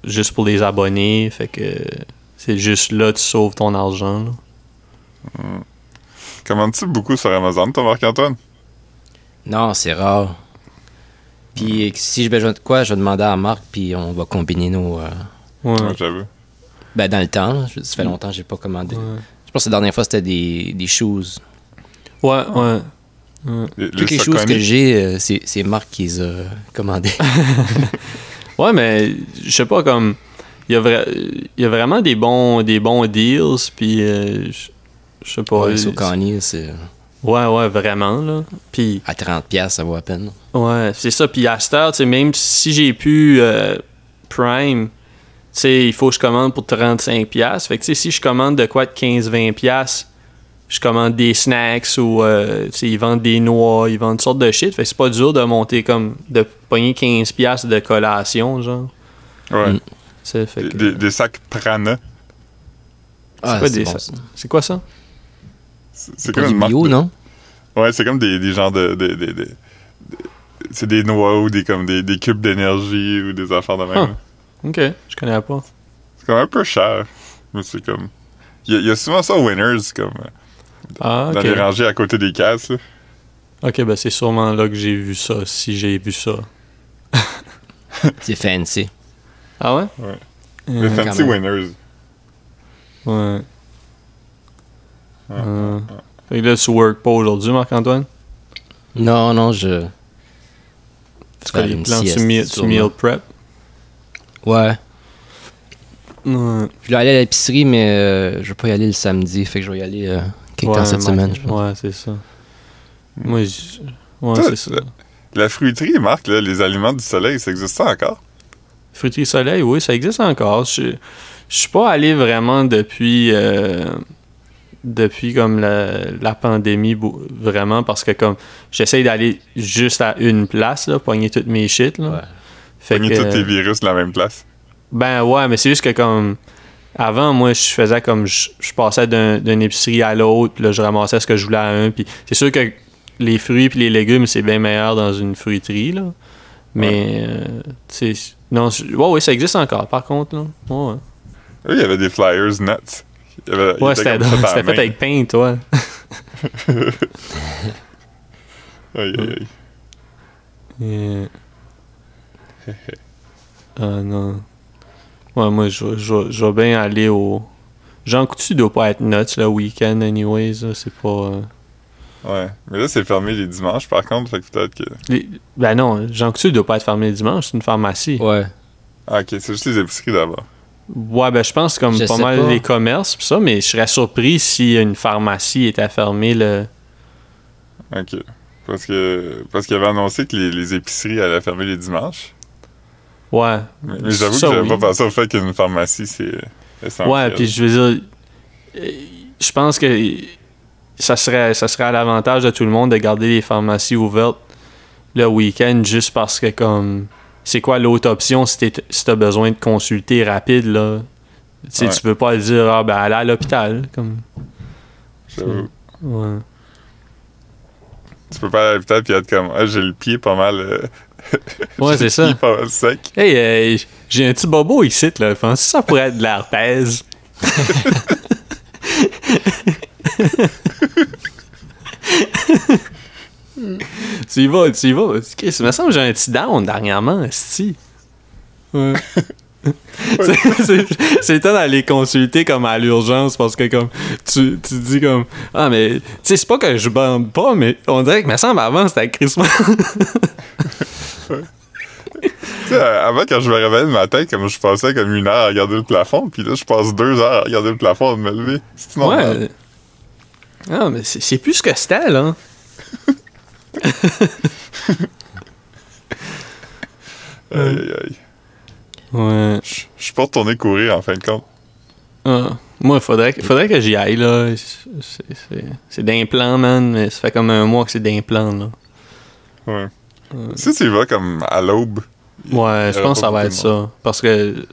juste pour les abonnés. Fait que c'est juste là que tu sauves ton argent, là. Commandes-tu beaucoup sur Amazon, toi, Marc-Antoine? Non, c'est rare. Puis si j'ai besoin de quoi, je vais demander à Marc, puis on va combiner nos... Ouais, j'avoue. Ben, dans le temps, là. Ça fait longtemps que j'ai pas commandé. Ouais. Je pense que la dernière fois, c'était des shoes. Ouais. Toutes les choses que j'ai, c'est Marc qui les a commandées. Ouais, mais je sais pas, comme... Il y a vraiment des bons deals, puis je sais pas... Ouais, Socani, c'est... Ouais, vraiment, là. Puis... À 30$, ça vaut à peine. Ouais, c'est ça. Puis à cette heure, tu sais, même si j'ai plus Prime, tu sais, il faut que je commande pour 35$. Fait que, tu sais, si je commande de quoi de 15-20$, je commande des snacks ou, tu sais, ils vendent des noix, ils vendent toutes sortes de shit. Fait que c'est pas dur de monter comme, de pogner 15$ de collation, genre. Ouais. Fait que... Des sacs Prana. C'est quoi des sacs? C'est quoi ça? C'est pas comme du une marque bio, de... non? Ouais, c'est comme des genres c'est des noix ou des cubes d'énergie ou des affaires de même. Ok, je connais pas. C'est comme un peu cher. Mais c'est comme... Il y a souvent ça aux Winners, comme... Ok. Dans les rangées à côté des caisses, là. Ok, ben c'est sûrement là que j'ai vu ça, si j'ai vu ça. C'est fancy. Ah ouais? Ouais. Les quand Fancy même. Winners. Ouais. Fait que là, tu work pas aujourd'hui, Marc-Antoine? Non, je... Tu fais les une plans, sieste, tu meal sûrement. prep? Ouais. Ouais. Je vais aller à l'épicerie, mais je vais pas y aller le samedi. Fait que je vais y aller quelque temps cette semaine, je pense. Ouais, c'est ça. Moi, ouais, Toi, c'est ça. La fruiterie, Marc, là, les aliments du soleil, ça existe ça encore? Fruiterie Soleil, oui, ça existe encore. Je suis pas allé vraiment depuis comme la pandémie, vraiment, parce que comme j'essaye d'aller juste à une place, là, pogner toutes mes shit, là. Ouais. Fait Pogner que, tous tes virus de la même place. ben ouais, mais c'est juste que comme avant, moi, je faisais comme je passais d'une épicerie à l'autre, puis là, je ramassais ce que je voulais à un, puis c'est sûr que les fruits puis les légumes, c'est bien meilleur dans une fruiterie, là. Mais, tu sais, non, ouais, ça existe encore, par contre, là. Ouais. Oui, il y avait des flyers nuts. Ouais, c'était fait avec pain, toi. Aïe, aïe, aïe. Ah non. Ouais, moi, je vais bien aller au... Jean Coutu doit pas être nuts le week-end, anyways, là, c'est pas... Ouais, mais là, c'est fermé les dimanches, par contre, fait que peut-être que... Ben non, Jean Coutu doit pas être fermé le dimanche, c'est une pharmacie. Ouais. Ah, ok, c'est juste les épiceries d'abord. Ouais, ben je pense comme Je pas sais mal pas. les commerces pis ça, mais je serais surpris si une pharmacie était fermée le... Ok. Parce qu'il avait annoncé que les épiceries allaient fermer les dimanches. Ouais. Mais j'avoue que Ça, j'avais oui. pas pensé au fait qu'une pharmacie, c'est essentiel. Ouais, puis je veux dire, je pense que ça serait à l'avantage de tout le monde de garder les pharmacies ouvertes le week-end juste parce que comme c'est quoi l'autre option si t'as besoin de consulter rapide là. Tu sais, Ouais. tu peux pas dire aller à l'hôpital comme. J'avoue. Ouais. Tu peux pas aller à l'hôpital puis être comme, ah, j'ai le pied pas mal... Ouais, c'est ça. J'ai le pied pas mal sec. Hey, j'ai un petit bobo ici là, je pense que ça pourrait être de l'herpès. Tu y vas. Chris, il me semble que j'ai un petit down dernièrement, esti. Ouais. C'est étonnant d'aller consulter comme à l'urgence parce que comme tu dis comme ah mais tu sais c'est pas que je bande pas mais on dirait que me semble avant c'était crissement. Tu sais, avant, quand je me réveillais le matin, comme je passais comme 1 heure à regarder le plafond, puis là, je passe 2 heures à regarder le plafond avant de me lever. C'est normal. Ouais. Ah mais c'est plus ce que c'était là. Aïe, aïe, aïe. Ouais. Je suis pas retourné courir, en fin de compte. Ah. Moi, faudrait que j'y aille, là. C'est d'implant, man, mais ça fait comme un mois que c'est d'implant, là. Ouais. Si tu y vas comme à l'aube. Ouais, je pense que ça va être ça. Parce que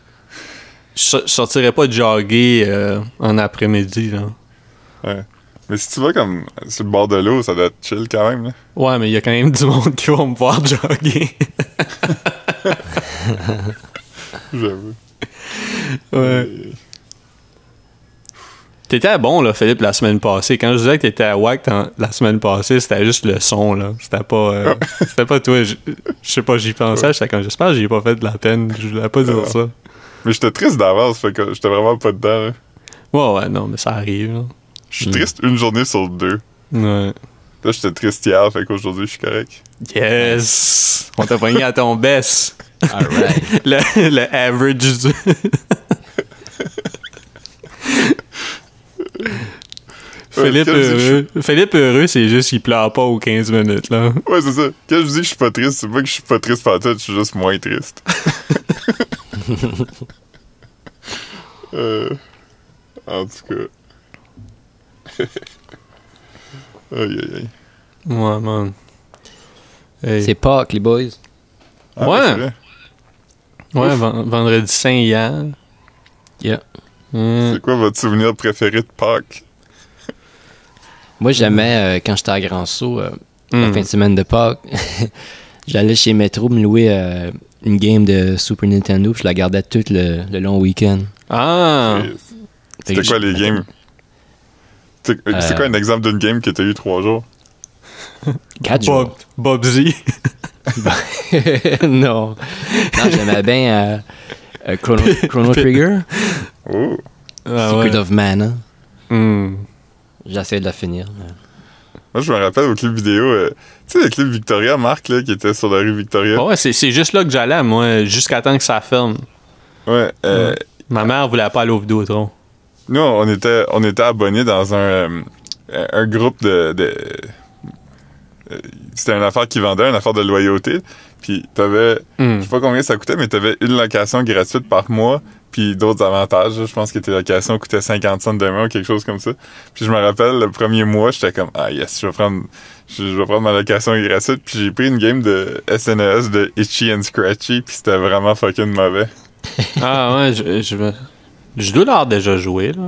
je sortirais pas de jogger en après-midi, là. Ouais. Mais si tu vas comme sur le bord de l'eau, ça doit être chill quand même, là. Ouais, mais il y a quand même du monde qui va me voir jogger. J'avoue. Ouais. T'étais bon, là, Philippe, la semaine passée. Quand je disais que t'étais à WAC la semaine passée, c'était juste le son, là. C'était pas toi. Je sais pas, j'y pensais. J'étais comme, j'espère que j'y ai pas fait de la peine. Je voulais pas dire ça. Mais j'étais triste d'avance, fait que j'étais vraiment pas dedans, là. Ouais, non, mais ça arrive, là. Je suis triste une journée sur deux. Ouais. Là, j'étais triste hier, fait qu'aujourd'hui, je suis correct. Yes! On t'a pogné à ton best. Alright. le average du... Philippe heureux, c'est juste qu'il pleure pas aux 15 minutes, là. Ouais, c'est ça. Quand je dis que je suis pas triste, c'est pas que je suis pas triste par tout, je suis juste moins triste. En tout cas. Aïe, aïe, aïe. Ouais, man. Hey. C'est Pâques, les boys. Ah, Ouais. c'est vrai. Ouais, vendredi saint hier. Yeah. C'est quoi votre souvenir préféré de Pâques? Moi, j'aimais, quand j'étais à Grand Sault, la fin de semaine de Pâques, j'allais chez Metro me louer une game de Super Nintendo, puis je la gardais tout le long week-end. Ah! C'était quoi les games? C'est quoi un exemple d'une game que t'as eu 3 jours? 4 jours. Bobsy. Non, j'aimais bien Chrono Trigger, Oh! Ah, Secret ouais. of Mana. Hmm. J'essaie de la finir. Moi, je me rappelle au clip vidéo, tu sais, le clip Victoria, Marc, là, qui était sur la rue Victoria. Ouais, c'est juste là que j'allais, moi, jusqu'à temps que ça ferme. Ouais, Ma mère voulait pas aller au Vidéotron. nous, on était abonnés dans un groupe de c'était une affaire qui vendait, une affaire de loyauté. Puis t'avais, je sais pas combien ça coûtait, mais t'avais une location gratuite par mois, puis d'autres avantages. Je pense que tes locations coûtaient 50 cents de mois ou quelque chose comme ça. Puis je me rappelle, le premier mois, j'étais comme, ah yes, je vais prendre ma location gratuite. Puis j'ai pris une game de SNES de Itchy and Scratchy, puis c'était vraiment fucking mauvais. Ah ouais, je dois l'avoir déjà joué, là.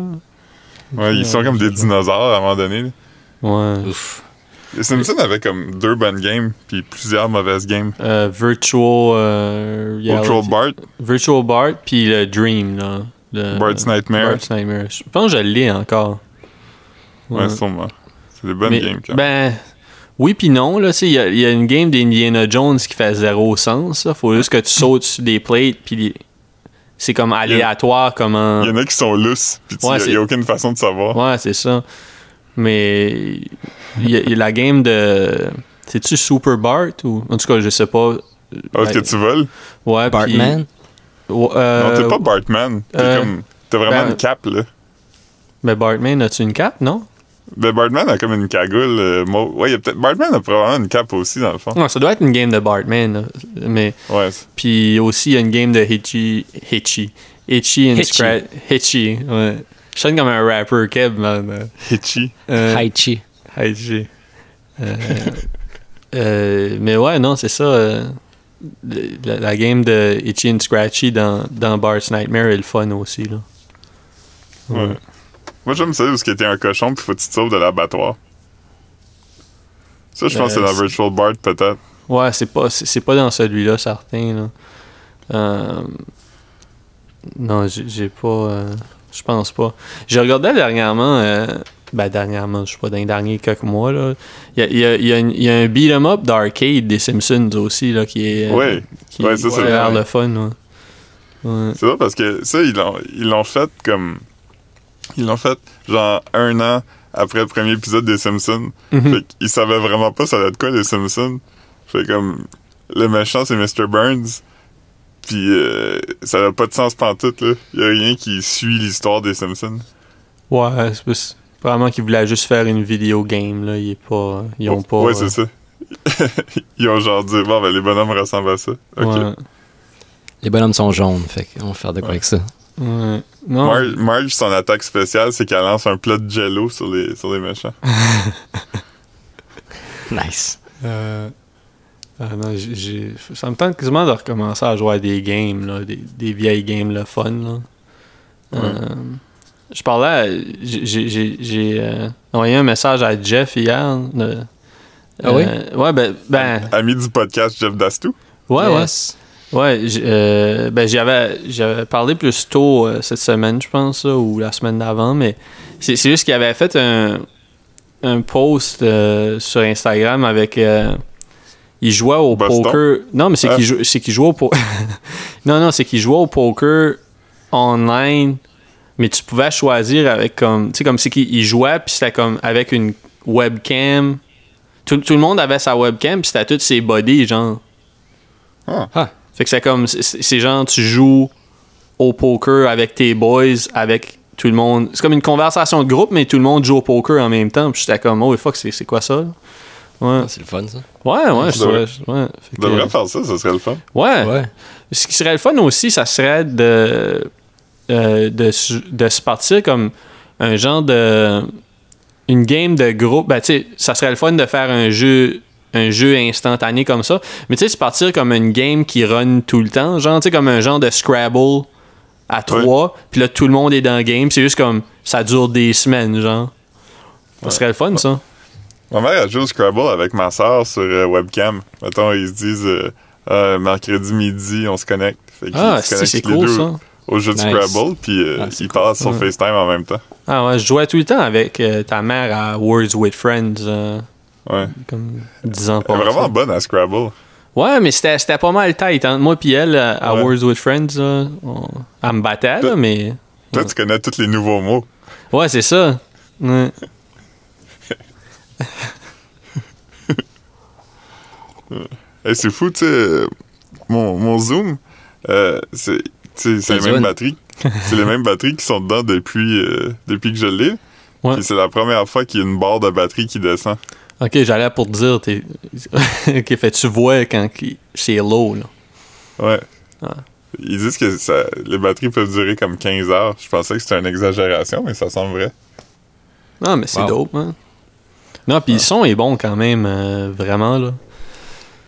Ouais, ils sont comme des dinosaures à un moment donné, là. Ouais. Ouf. Les Simpsons avaient comme 2 bonnes games, puis plusieurs mauvaises games. Virtual Bart, Virtual Bart, puis le Dream, là. Bart's Nightmare. Bart's Nightmare. Je pense que je l'ai encore. Ouais, sûrement. C'est des bonnes Mais, games, quand même. ben, oui puis non, là, il y a une game d'Indiana Jones qui fait zéro sens, là. Faut juste que tu sautes sur des plates, puis c'est comme aléatoire, comment... Il y en a qui sont lousses, puis il n'y a aucune façon de savoir. Ouais, c'est ça. Mais il y a la game de... C'est-tu Super Bart ou... En tout cas, je sais pas. Est-ce que tu voles? Ouais, Bartman? Non, t'es pas Bartman. T'as vraiment une cape, là. Mais Bartman, as-tu une cape, non? Ben, Bartman a comme une cagoule. Ouais, il y a peut-être... Bartman a probablement une cape aussi, dans le fond. Non, ça doit être une game de Bartman, là. Mais... Ouais. Puis aussi, il y a une game de Hitchy and Scratch. Hitchy, ouais. Je sonne comme un rapper, Keb, man. Hitchy. Haichi. Hitchy. Mais ouais, non, c'est ça. La game de Itchy and Scratchy dans Bart's Nightmare est le fun aussi, là. Ouais. Moi, j'aime ça, parce que t'es un cochon, pis faut que tu te sauves de l'abattoir. Ça, je pense que c'est dans Virtual Bart, peut-être. Ouais, c'est pas dans celui-là, certain, là. Non, j'ai pas... je pense pas. J'ai regardé dernièrement... dernièrement, je sais pas, dans les derniers quelques mois, là. Il y a un beat'em up d'arcade des Simpsons aussi, là, qui est... ouais, ça, c'est l'air le fun, ouais. Ouais. C'est ça, parce que ça, ils l'ont fait comme... Ils l'ont fait, genre, 1 an après le premier épisode des Simpsons. Fait qu'ils savaient vraiment pas ça allait être quoi, les Simpsons. Fait comme... Le méchant, c'est Mr. Burns. Puis ça n'a pas de sens pantoute, là. Il y a rien qui suit l'histoire des Simpsons. Ouais, c'est probablement qu'ils voulaient juste faire une vidéo game, là. Ils ont pas... Ouais, c'est ça. Ils ont genre dit, bon, ben les bonhommes ressemblent à ça. Ok. Ouais. Les bonhommes sont jaunes, fait qu'on va faire de quoi avec ça. Ouais. Non. Marge, son attaque spéciale, c'est qu'elle lance un plat de jello sur les méchants. Nice. Non, ça me tente quasiment de recommencer à jouer à des games, là, des vieilles games, le fun. Là. Je parlais, j'ai envoyé un message à Jeff hier. Ah oui? Ouais, ben. Ami du podcast Jeff Dastou. Ouais, Yes. ouais. J'avais parlé plus tôt cette semaine, je pense, là, ou la semaine d'avant, mais c'est juste qu'il avait fait un post sur Instagram avec. Il jouait au Boston? poker. Non, mais c'est qu'il jouait au poker. Non, c'est qu'il jouait au poker online, mais tu pouvais choisir avec comme. Tu sais, comme c'est qu'il jouait, puis c'était comme avec une webcam. Tout le monde avait sa webcam, puis c'était tous ses buddies, genre. Ah. Fait que c'est comme. C'est genre, tu joues au poker avec tes boys, avec tout le monde. C'est comme une conversation de groupe, mais tout le monde joue au poker en même temps. Puis j'étais comme, oh fuck, c'est quoi ça? Là? Ouais. Ah, c'est le fun, ça. Ouais, je trouvais. Ouais. On devrait faire ça serait le fun. Ouais. Ce qui serait le fun aussi, ça serait de se partir comme un genre de. Une game de groupe. Ben, tu sais, ça serait le fun de faire un jeu instantané comme ça. Mais tu sais, se partir comme une game qui run tout le temps. Genre, tu sais, comme un genre de Scrabble à 3. Puis là, tout le monde est dans le game. C'est juste comme. Ça dure des semaines, genre. Ça serait le fun, ça. Ma mère a joué au Scrabble avec ma soeur sur webcam. Mettons, ils se disent mercredi midi, on se connecte. Fait qu'ils se connectent c'est tous les cool, deux ça. au jeu de Scrabble, puis ils passent sur FaceTime en même temps. Ah ouais, je jouais tout le temps avec ta mère à Words with Friends. Ouais. Comme 10 ans Elle passés. est vraiment bonne à Scrabble. Ouais, mais c'était pas mal tight. Entre moi et elle, à Words with Friends, elle me battait, là, mais... Toi, tu connais tous les nouveaux mots. Ouais, c'est ça. Ouais. Hey, c'est fou, tu sais, mon Zoom, c'est les mêmes batteries. C'est les mêmes batteries qui sont dedans depuis que je l'ai. Ouais. Puis c'est la première fois qu'il y a une barre de batterie qui descend. Ok, j'allais pour te dire, ok, fait tu vois quand c'est low, là. Ouais. Ah. Ils disent que les batteries peuvent durer comme 15 heures. Je pensais que c'était une exagération, mais ça semble vrai. Non, mais c'est dope, hein. Non, puis le son est bon quand même, vraiment, là.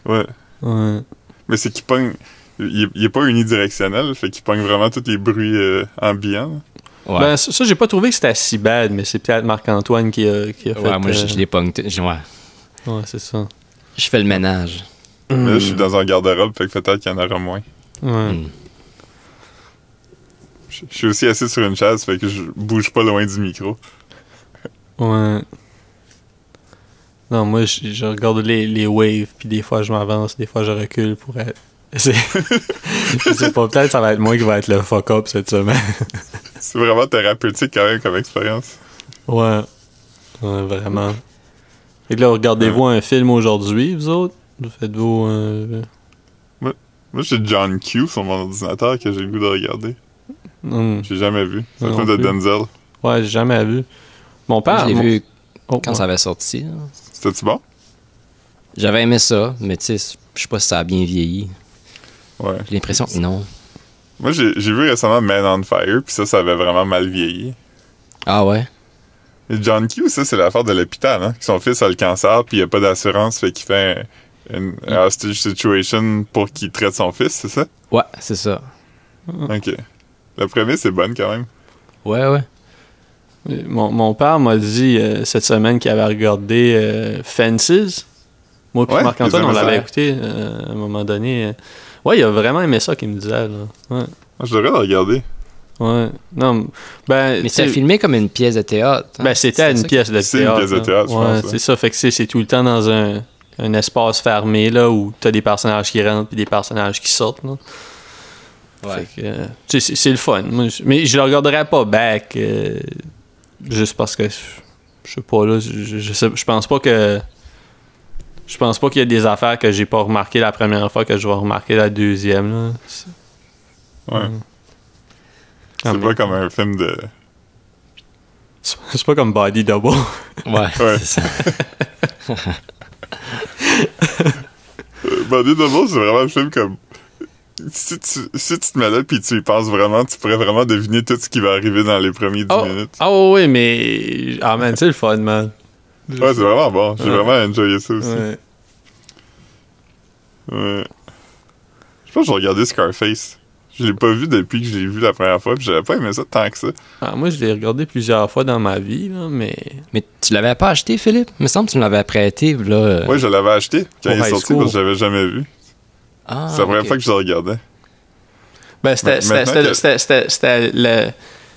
Ouais. Ouais. Mais c'est qu'il pogne... Il est pas unidirectionnel, fait qu'il pogne vraiment tous les bruits ambiants. Ouais. Ben, ça, j'ai pas trouvé que c'était si bad, mais c'est peut-être Marc-Antoine qui a fait... Ouais, moi, je les pogne. Ouais. Ouais, c'est ça. Je fais le ménage. Mais là, je suis dans un garde-robe, fait que peut-être qu'il y en aura moins. Ouais. Je suis aussi assis sur une chaise, fait que je bouge pas loin du micro. Ouais. Non, moi, je regarde les waves, puis des fois, je m'avance, des fois, je recule pour être... Je sais pas, peut-être ça va être moi qui va être le fuck-up cette semaine. C'est vraiment thérapeutique quand même comme expérience. Ouais. Ouais, vraiment. Et là, regardez-vous un film aujourd'hui, vous autres? Faites-vous... Moi, j'ai John Q sur mon ordinateur que j'ai le goût de regarder. J'ai jamais vu. C'est un Non film de plus. Denzel. Ouais, j'ai jamais vu. Mon père... Je l'ai vu quand ouais. ça avait sorti. Là. C'était-tu bon? J'avais aimé ça, mais tu sais, je sais pas si ça a bien vieilli. Ouais. J'ai l'impression que non. Moi, j'ai vu récemment Man on Fire, puis ça avait vraiment mal vieilli. Ah ouais? Et John Q, ça, c'est l'affaire de l'hôpital, hein? Son fils a le cancer, puis il a pas d'assurance, fait qu'il fait une hostage situation pour qu'il traite son fils, c'est ça? Ouais, c'est ça. Ok. La première, c'est bonne quand même. Ouais. Mon père m'a dit cette semaine qu'il avait regardé Fences. Moi puis Ouais, Marc-Antoine, ils on aimaient l'avait ça. écouté à un moment donné. Ouais, il a vraiment aimé ça qu'il me disait. Là. Ouais. Je devrais le regarder. Ouais. Non, ben, Mais c'est filmé comme une pièce de théâtre. Hein? Ben, c'était une pièce de théâtre. C'est une pièce de théâtre, je ouais, pense. c'est ça. Fait que c'est tout le temps dans un espace fermé là, où t'as des personnages qui rentrent puis des personnages qui sortent. Là. Ouais. Fait que, c'est le fun. Moi, mais je le regarderais pas back juste parce que je sais pas là. Je pense pas que. Je pense pas qu'il y a des affaires que j'ai pas remarquées la première fois que je vais remarquer la deuxième. Là. Ouais. C'est pas comme un film de... C'est pas comme Body Double. Ouais, Ouais. c'est ça. Body Double, c'est vraiment un film comme... si tu te mets là pis tu y penses vraiment, tu pourrais vraiment deviner tout ce qui va arriver dans les premiers 10 minutes. Oh oui, mais... Ah man, c'est le fun, man. Ouais, c'est vraiment bon. J'ai vraiment enjoyé ça aussi. Ouais. Je pense que j'ai regardé Scarface. Je l'ai pas vu depuis que je l'ai vu la première fois, puis j'avais pas aimé ça tant que ça. Ah, moi, je l'ai regardé plusieurs fois dans ma vie, là, mais... Mais tu l'avais pas acheté, Philippe? Il me semble que tu me l'avais prêté, là. Ouais, je l'avais acheté quand il est sorti, school. parce que je l'avais jamais vu. Ah, c'est la première fois que je le regardais. Ben, c'était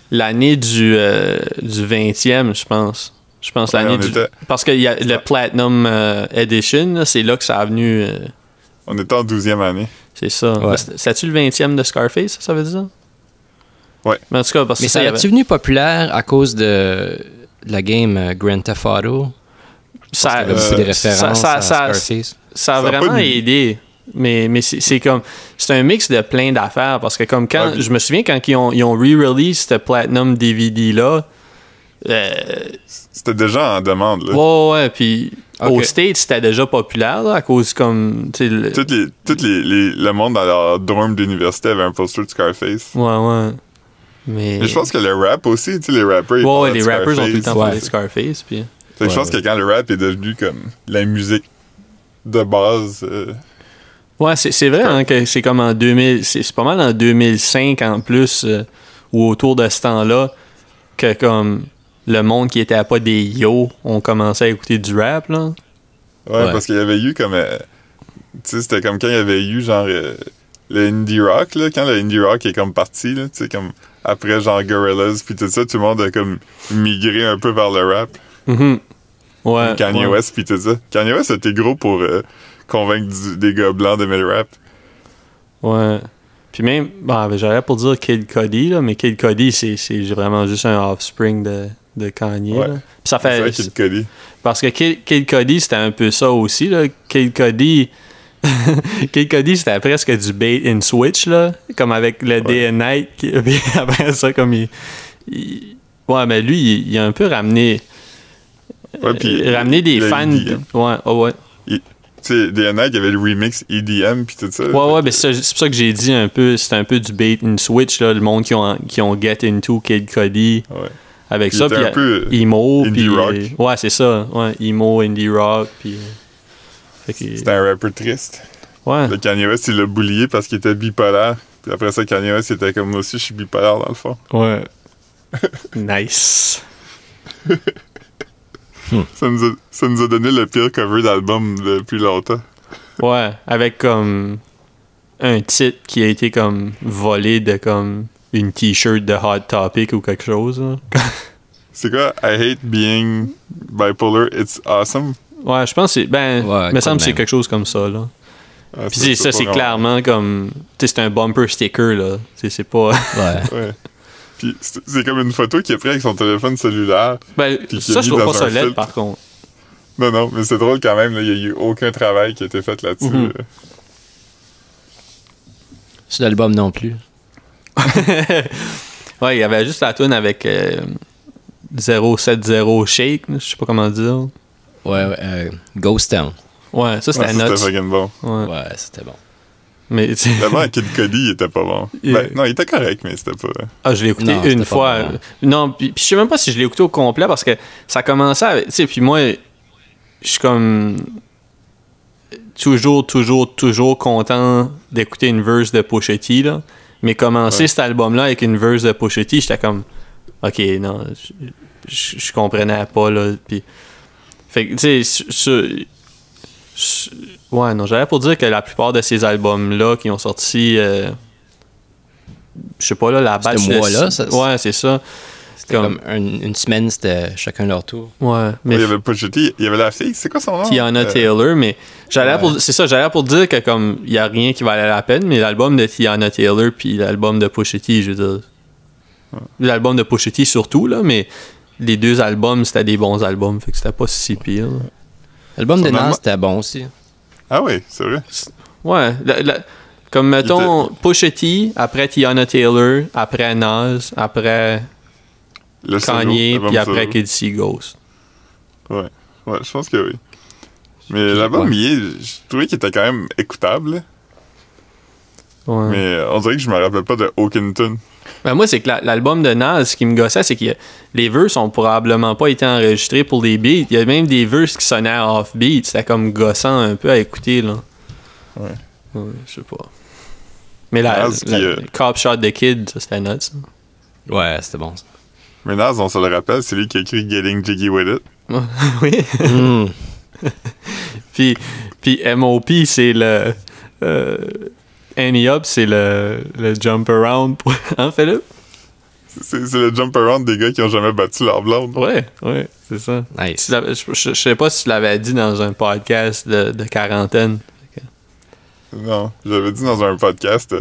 l'année du 20e, je pense. Je pense l'année du... Parce qu'il y a le Platinum Edition, là, c'est là que ça a venu... On était en 12e année. C'est ça. Ouais. C'est-tu le 20e de Scarface, ça veut dire? Ouais. Mais en tout cas, parce mais que ça a-tu venu populaire à cause de la game Grand Theft Auto? Ça a des références à Scarface. Ça a vraiment aidé. Mais c'est comme... C'est un mix de plein d'affaires. Parce que comme quand... Je me souviens quand ils ont re-release ce Platinum DVD-là... C'était déjà en demande, là. Ouais, puis... Au States, c'était déjà populaire, là, à cause comme... Tout le monde dans leur dorm d'université avait un poster de Scarface. Ouais. Mais je pense que le rap aussi, tu sais, les rappers... Ouais, les rappers ont tout le temps parlé de Scarface, puis... Je pense que quand le rap est devenu comme la musique de base... Ouais, c'est vrai hein, que c'est comme en 2000... C'est pas mal en 2005, en plus, ou autour de ce temps-là, que comme... Le monde qui était à pas des yo ont commencé à écouter du rap, là. Ouais, parce qu'il y avait eu comme... tu sais, c'était comme quand il y avait eu, genre, le indie rock, là. Quand le indie rock est comme parti, là, tu sais, comme après, genre, Gorillaz, puis tout ça, tout le monde a comme migré un peu vers le rap. Mm-hmm. Ouais. Kanye West, puis tout ça. Kanye West, c'était gros pour convaincre des gars blancs d'aimer le rap. Ouais. Puis même, j'aurais pour dire Kid Cudi, là, mais Kid Cudi, c'est vraiment juste un offspring de Kanye. Ouais. Là. Puis ça fait... C'est vrai, Kid Cudi. Parce que Kid Cudi, c'était un peu ça aussi, là. Kid Cudi... Kid Cudi, c'était presque du bait and switch, là. Comme avec le Day and Night. Puis après ça, comme Ouais, mais lui, il a un peu ramené... ramené des fans... Ouais. Tu sais, Day and Night, il y avait le remix EDM puis tout ça. Ouais, mais c'est pour ça que j'ai dit un peu, c'était un peu du bait and switch, là, le monde qui ont get into Kid Cudi. Ouais. Avec puis ça, puis un peu emo, indie rock. Ouais, c'est ça. Ouais, emo, indie rock, puis... C'était un rapper triste. Ouais. Le Kanye West, il l'a boulié parce qu'il était bipolaire. Puis après ça, Kanye West, il était comme moi aussi, je suis bipolaire dans le fond. Ouais. Nice. Ça nous a donné le pire cover d'album depuis longtemps. Ouais, avec comme un titre qui a été comme volé de comme une t-shirt de Hot Topic ou quelque chose. C'est quoi? I hate being bipolar, it's awesome. Ouais, je pense que c'est... me semble que c'est quelque chose comme ça, là. Ah, puis ça, c'est clairement comme... Tu sais, c'est un bumper sticker, là. Tu sais, c'est pas... Ouais. Puis c'est comme une photo qu'il a pris avec son téléphone cellulaire. Ça, je trouve pas ça laid, par contre. Non, mais c'est drôle quand même. Il n'y a eu aucun travail qui a été fait là-dessus. Mm-hmm. Sur l'album non plus. Ouais, il y avait juste la tune avec 070 Shake, je sais pas comment dire. Ouais, Ghost Town. Ouais, ça c'était nuts. C'était fucking bon. Ouais, c'était bon. Mais d'abord, Kid Cudi, il était pas bon. Non, il était correct, mais c'était pas... Ah, je l'ai écouté une fois. Non, puis je sais même pas si je l'ai écouté au complet parce que ça commençait avec... Tu sais, puis moi, je suis comme... Toujours content d'écouter une verse de Pusha T, là. Mais commencer cet album-là avec une verse de Pusha T, j'étais comme... OK, non, je comprenais pas, là. Puis... Fait que, tu sais... Ouais, non, j'allais pour dire que la plupart de ces albums-là qui ont sorti, je sais pas, là, la batch... Ce mois-là, ouais, c'est ça. C'était comme une semaine, c'était chacun leur tour. Ouais. Mais il y avait Pusha T, il y avait la fille, c'est quoi son nom? Tiana Taylor, mais j'allais pour dire que comme, il y a rien qui valait la peine, mais l'album de Tiana Taylor puis l'album de Pusha T, je veux dire... L'album de Pusha T surtout, là, mais les deux albums, c'était des bons albums, fait que c'était pas si pire, là. L'album de Nas, c'était bon aussi. Ah oui, c'est vrai. Ouais. Comme, mettons, Pusha T, après Tiana Taylor, après Nas, après Kanye, puis après Kid C Ghost. Ouais, je pense que oui. Mais l'album, je trouvais qu'il était quand même écoutable. Ouais. Mais on dirait que je me rappelle pas de aucune tune. Ben moi, c'est que l'album de Nas, ce qui me gossait, c'est que les verses ont probablement pas été enregistrés pour les beats. Il y a même des verses qui sonnaient off-beat. C'était comme gossant un peu à écouter, là. Ouais. Je sais pas. Mais la Cop Shot the Kid, ça, c'était nuts. Ouais, c'était bon, ça. Mais Nas, on se le rappelle, c'est lui qui a écrit Getting Jiggy With It. Oui. Puis MOP, c'est le... Annie Up, c'est le jump around. Hein, Philippe? C'est le jump around des gars qui ont jamais battu leur blonde. Ouais, c'est ça. Nice. Je sais pas si tu l'avais dit dans un podcast de quarantaine. Non, j'avais dit dans un podcast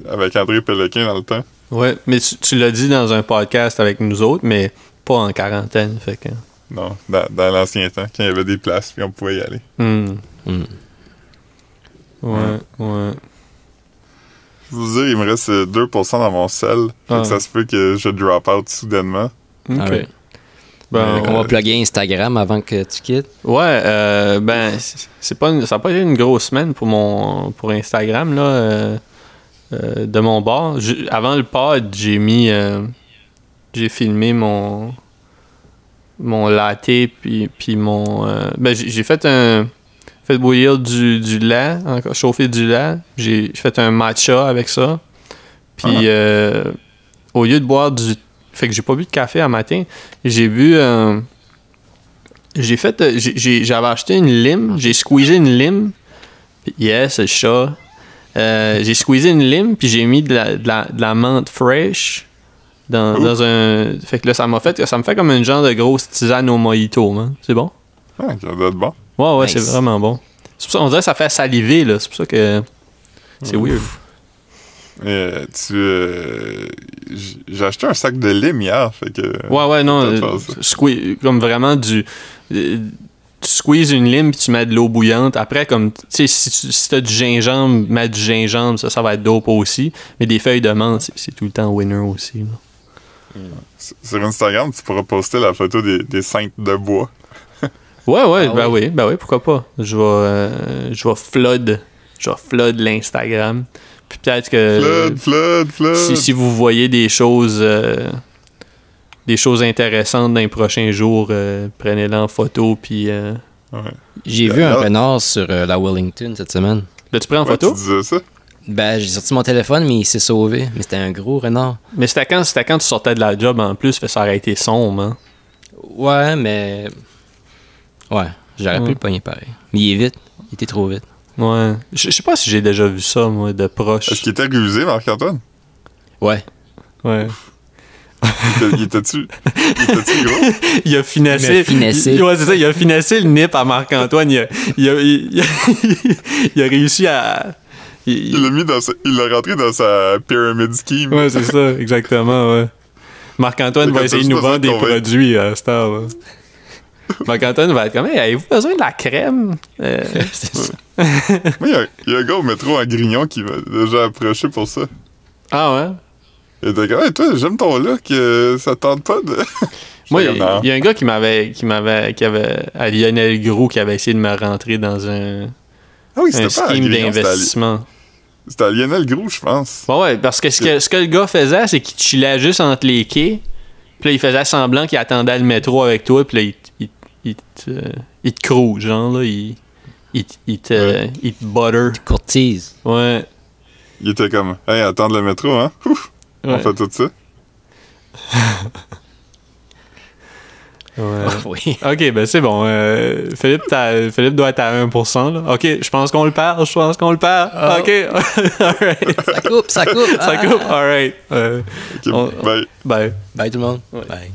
avec André Péloquin dans le temps. Ouais, mais tu l'as dit dans un podcast avec nous autres, mais pas en quarantaine. Fait que... Non, dans l'ancien temps, quand il y avait des places, puis on pouvait y aller. Ouais. Je vous dire, il me reste 2% dans mon sel. Ça se peut que je drop out soudainement. OK. Right. Ben, on va plugger Instagram avant que tu quittes. Ouais, ben, ça n'a pas été une grosse semaine pour Instagram, là, de mon bord. Avant le pod, j'ai filmé mon latte, puis mon... ben, j'ai fait bouillir du lait, encore chauffer du lait. J'ai fait un matcha avec ça. Puis, au lieu de boire fait que j'ai pas bu de café un matin. J'ai bu... j'avais acheté une lime. J'ai squeezé une lime. Yes, c'est le chat. J'ai squeezé une lime, puis j'ai mis de la menthe fraîche dans un... Fait que là, ça me fait comme un genre de grosse tisane au mojito, man. C'est bon? Ah, ça doit être bon. Ouais, Nice. C'est vraiment bon. C'est pour ça, on dirait que ça fait saliver, là. C'est pour ça que... C'est weird. J'ai acheté un sac de lime hier, fait que... Ouais, non. Comme vraiment tu squeezes une lime puis tu mets de l'eau bouillante. Après, comme, tu sais, si t'as du gingembre, mets du gingembre, ça va être dope aussi. Mais des feuilles de menthe, c'est tout le temps winner aussi, là. Sur Instagram, tu pourras poster la photo des cintres de bois. Ouais, ben oui, pourquoi pas. Je vais flood l'Instagram. Puis peut-être que... Flood! Si vous voyez des choses intéressantes dans les prochains jours, prenez-les en photo, puis... J'ai vu un renard sur la Wellington cette semaine. L'as-tu pris en photo? Tu disais ça? Ben, j'ai sorti mon téléphone, mais il s'est sauvé. Mais c'était un gros renard. Mais c'était quand tu sortais de la job en plus, ça aurait été sombre, hein? Ouais, mais... Ouais, j'aurais pu le pogner pareil. Mais il est vite. Il était trop vite. Ouais. Je sais pas si j'ai déjà vu ça, moi, de proche. Est-ce qu'il était rusé, Marc-Antoine? Ouais. Ouais. Il était-tu gros? Il a finessé. Ouais, c'est ça. Il a finessé le nip à Marc-Antoine. Il a réussi à... Il l'a rentré dans sa pyramid scheme. Ouais, c'est ça, exactement, ouais. Marc-Antoine va essayer de nous vendre des produits à cette heure. Marc-Antoine va être comme, hey, avez-vous besoin de la crème? C'est ça. Moi, il y a un gars au métro en Grignon qui m'a déjà approché pour ça. Ah ouais? Il était comme, hey, toi, j'aime ton look, ça te tente pas de... Moi, il y a un gars qui avait à Lionel Gros qui avait essayé de me rentrer dans un scheme d'investissement. C'était à Lionel Gros, je pense. Ouais, parce que ce que le gars faisait, c'est qu'il chillait juste entre les quais. Puis là, il faisait semblant qu'il attendait le métro avec toi. Puis là, il te croule, genre, là. Il te butter. Tu courtises. Ouais. Il était comme, hey, attendre le métro, hein? Ouf! Ouais. On fait tout ça. Ouais. Oui. Ok, ben c'est bon. Philippe doit être à 1%. Là. Ok, je pense qu'on le perd. Oh. Ok, alright. Ça coupe. Ça coupe, alright. Ok, bye. Bye. Bye tout le monde. Ouais. Bye.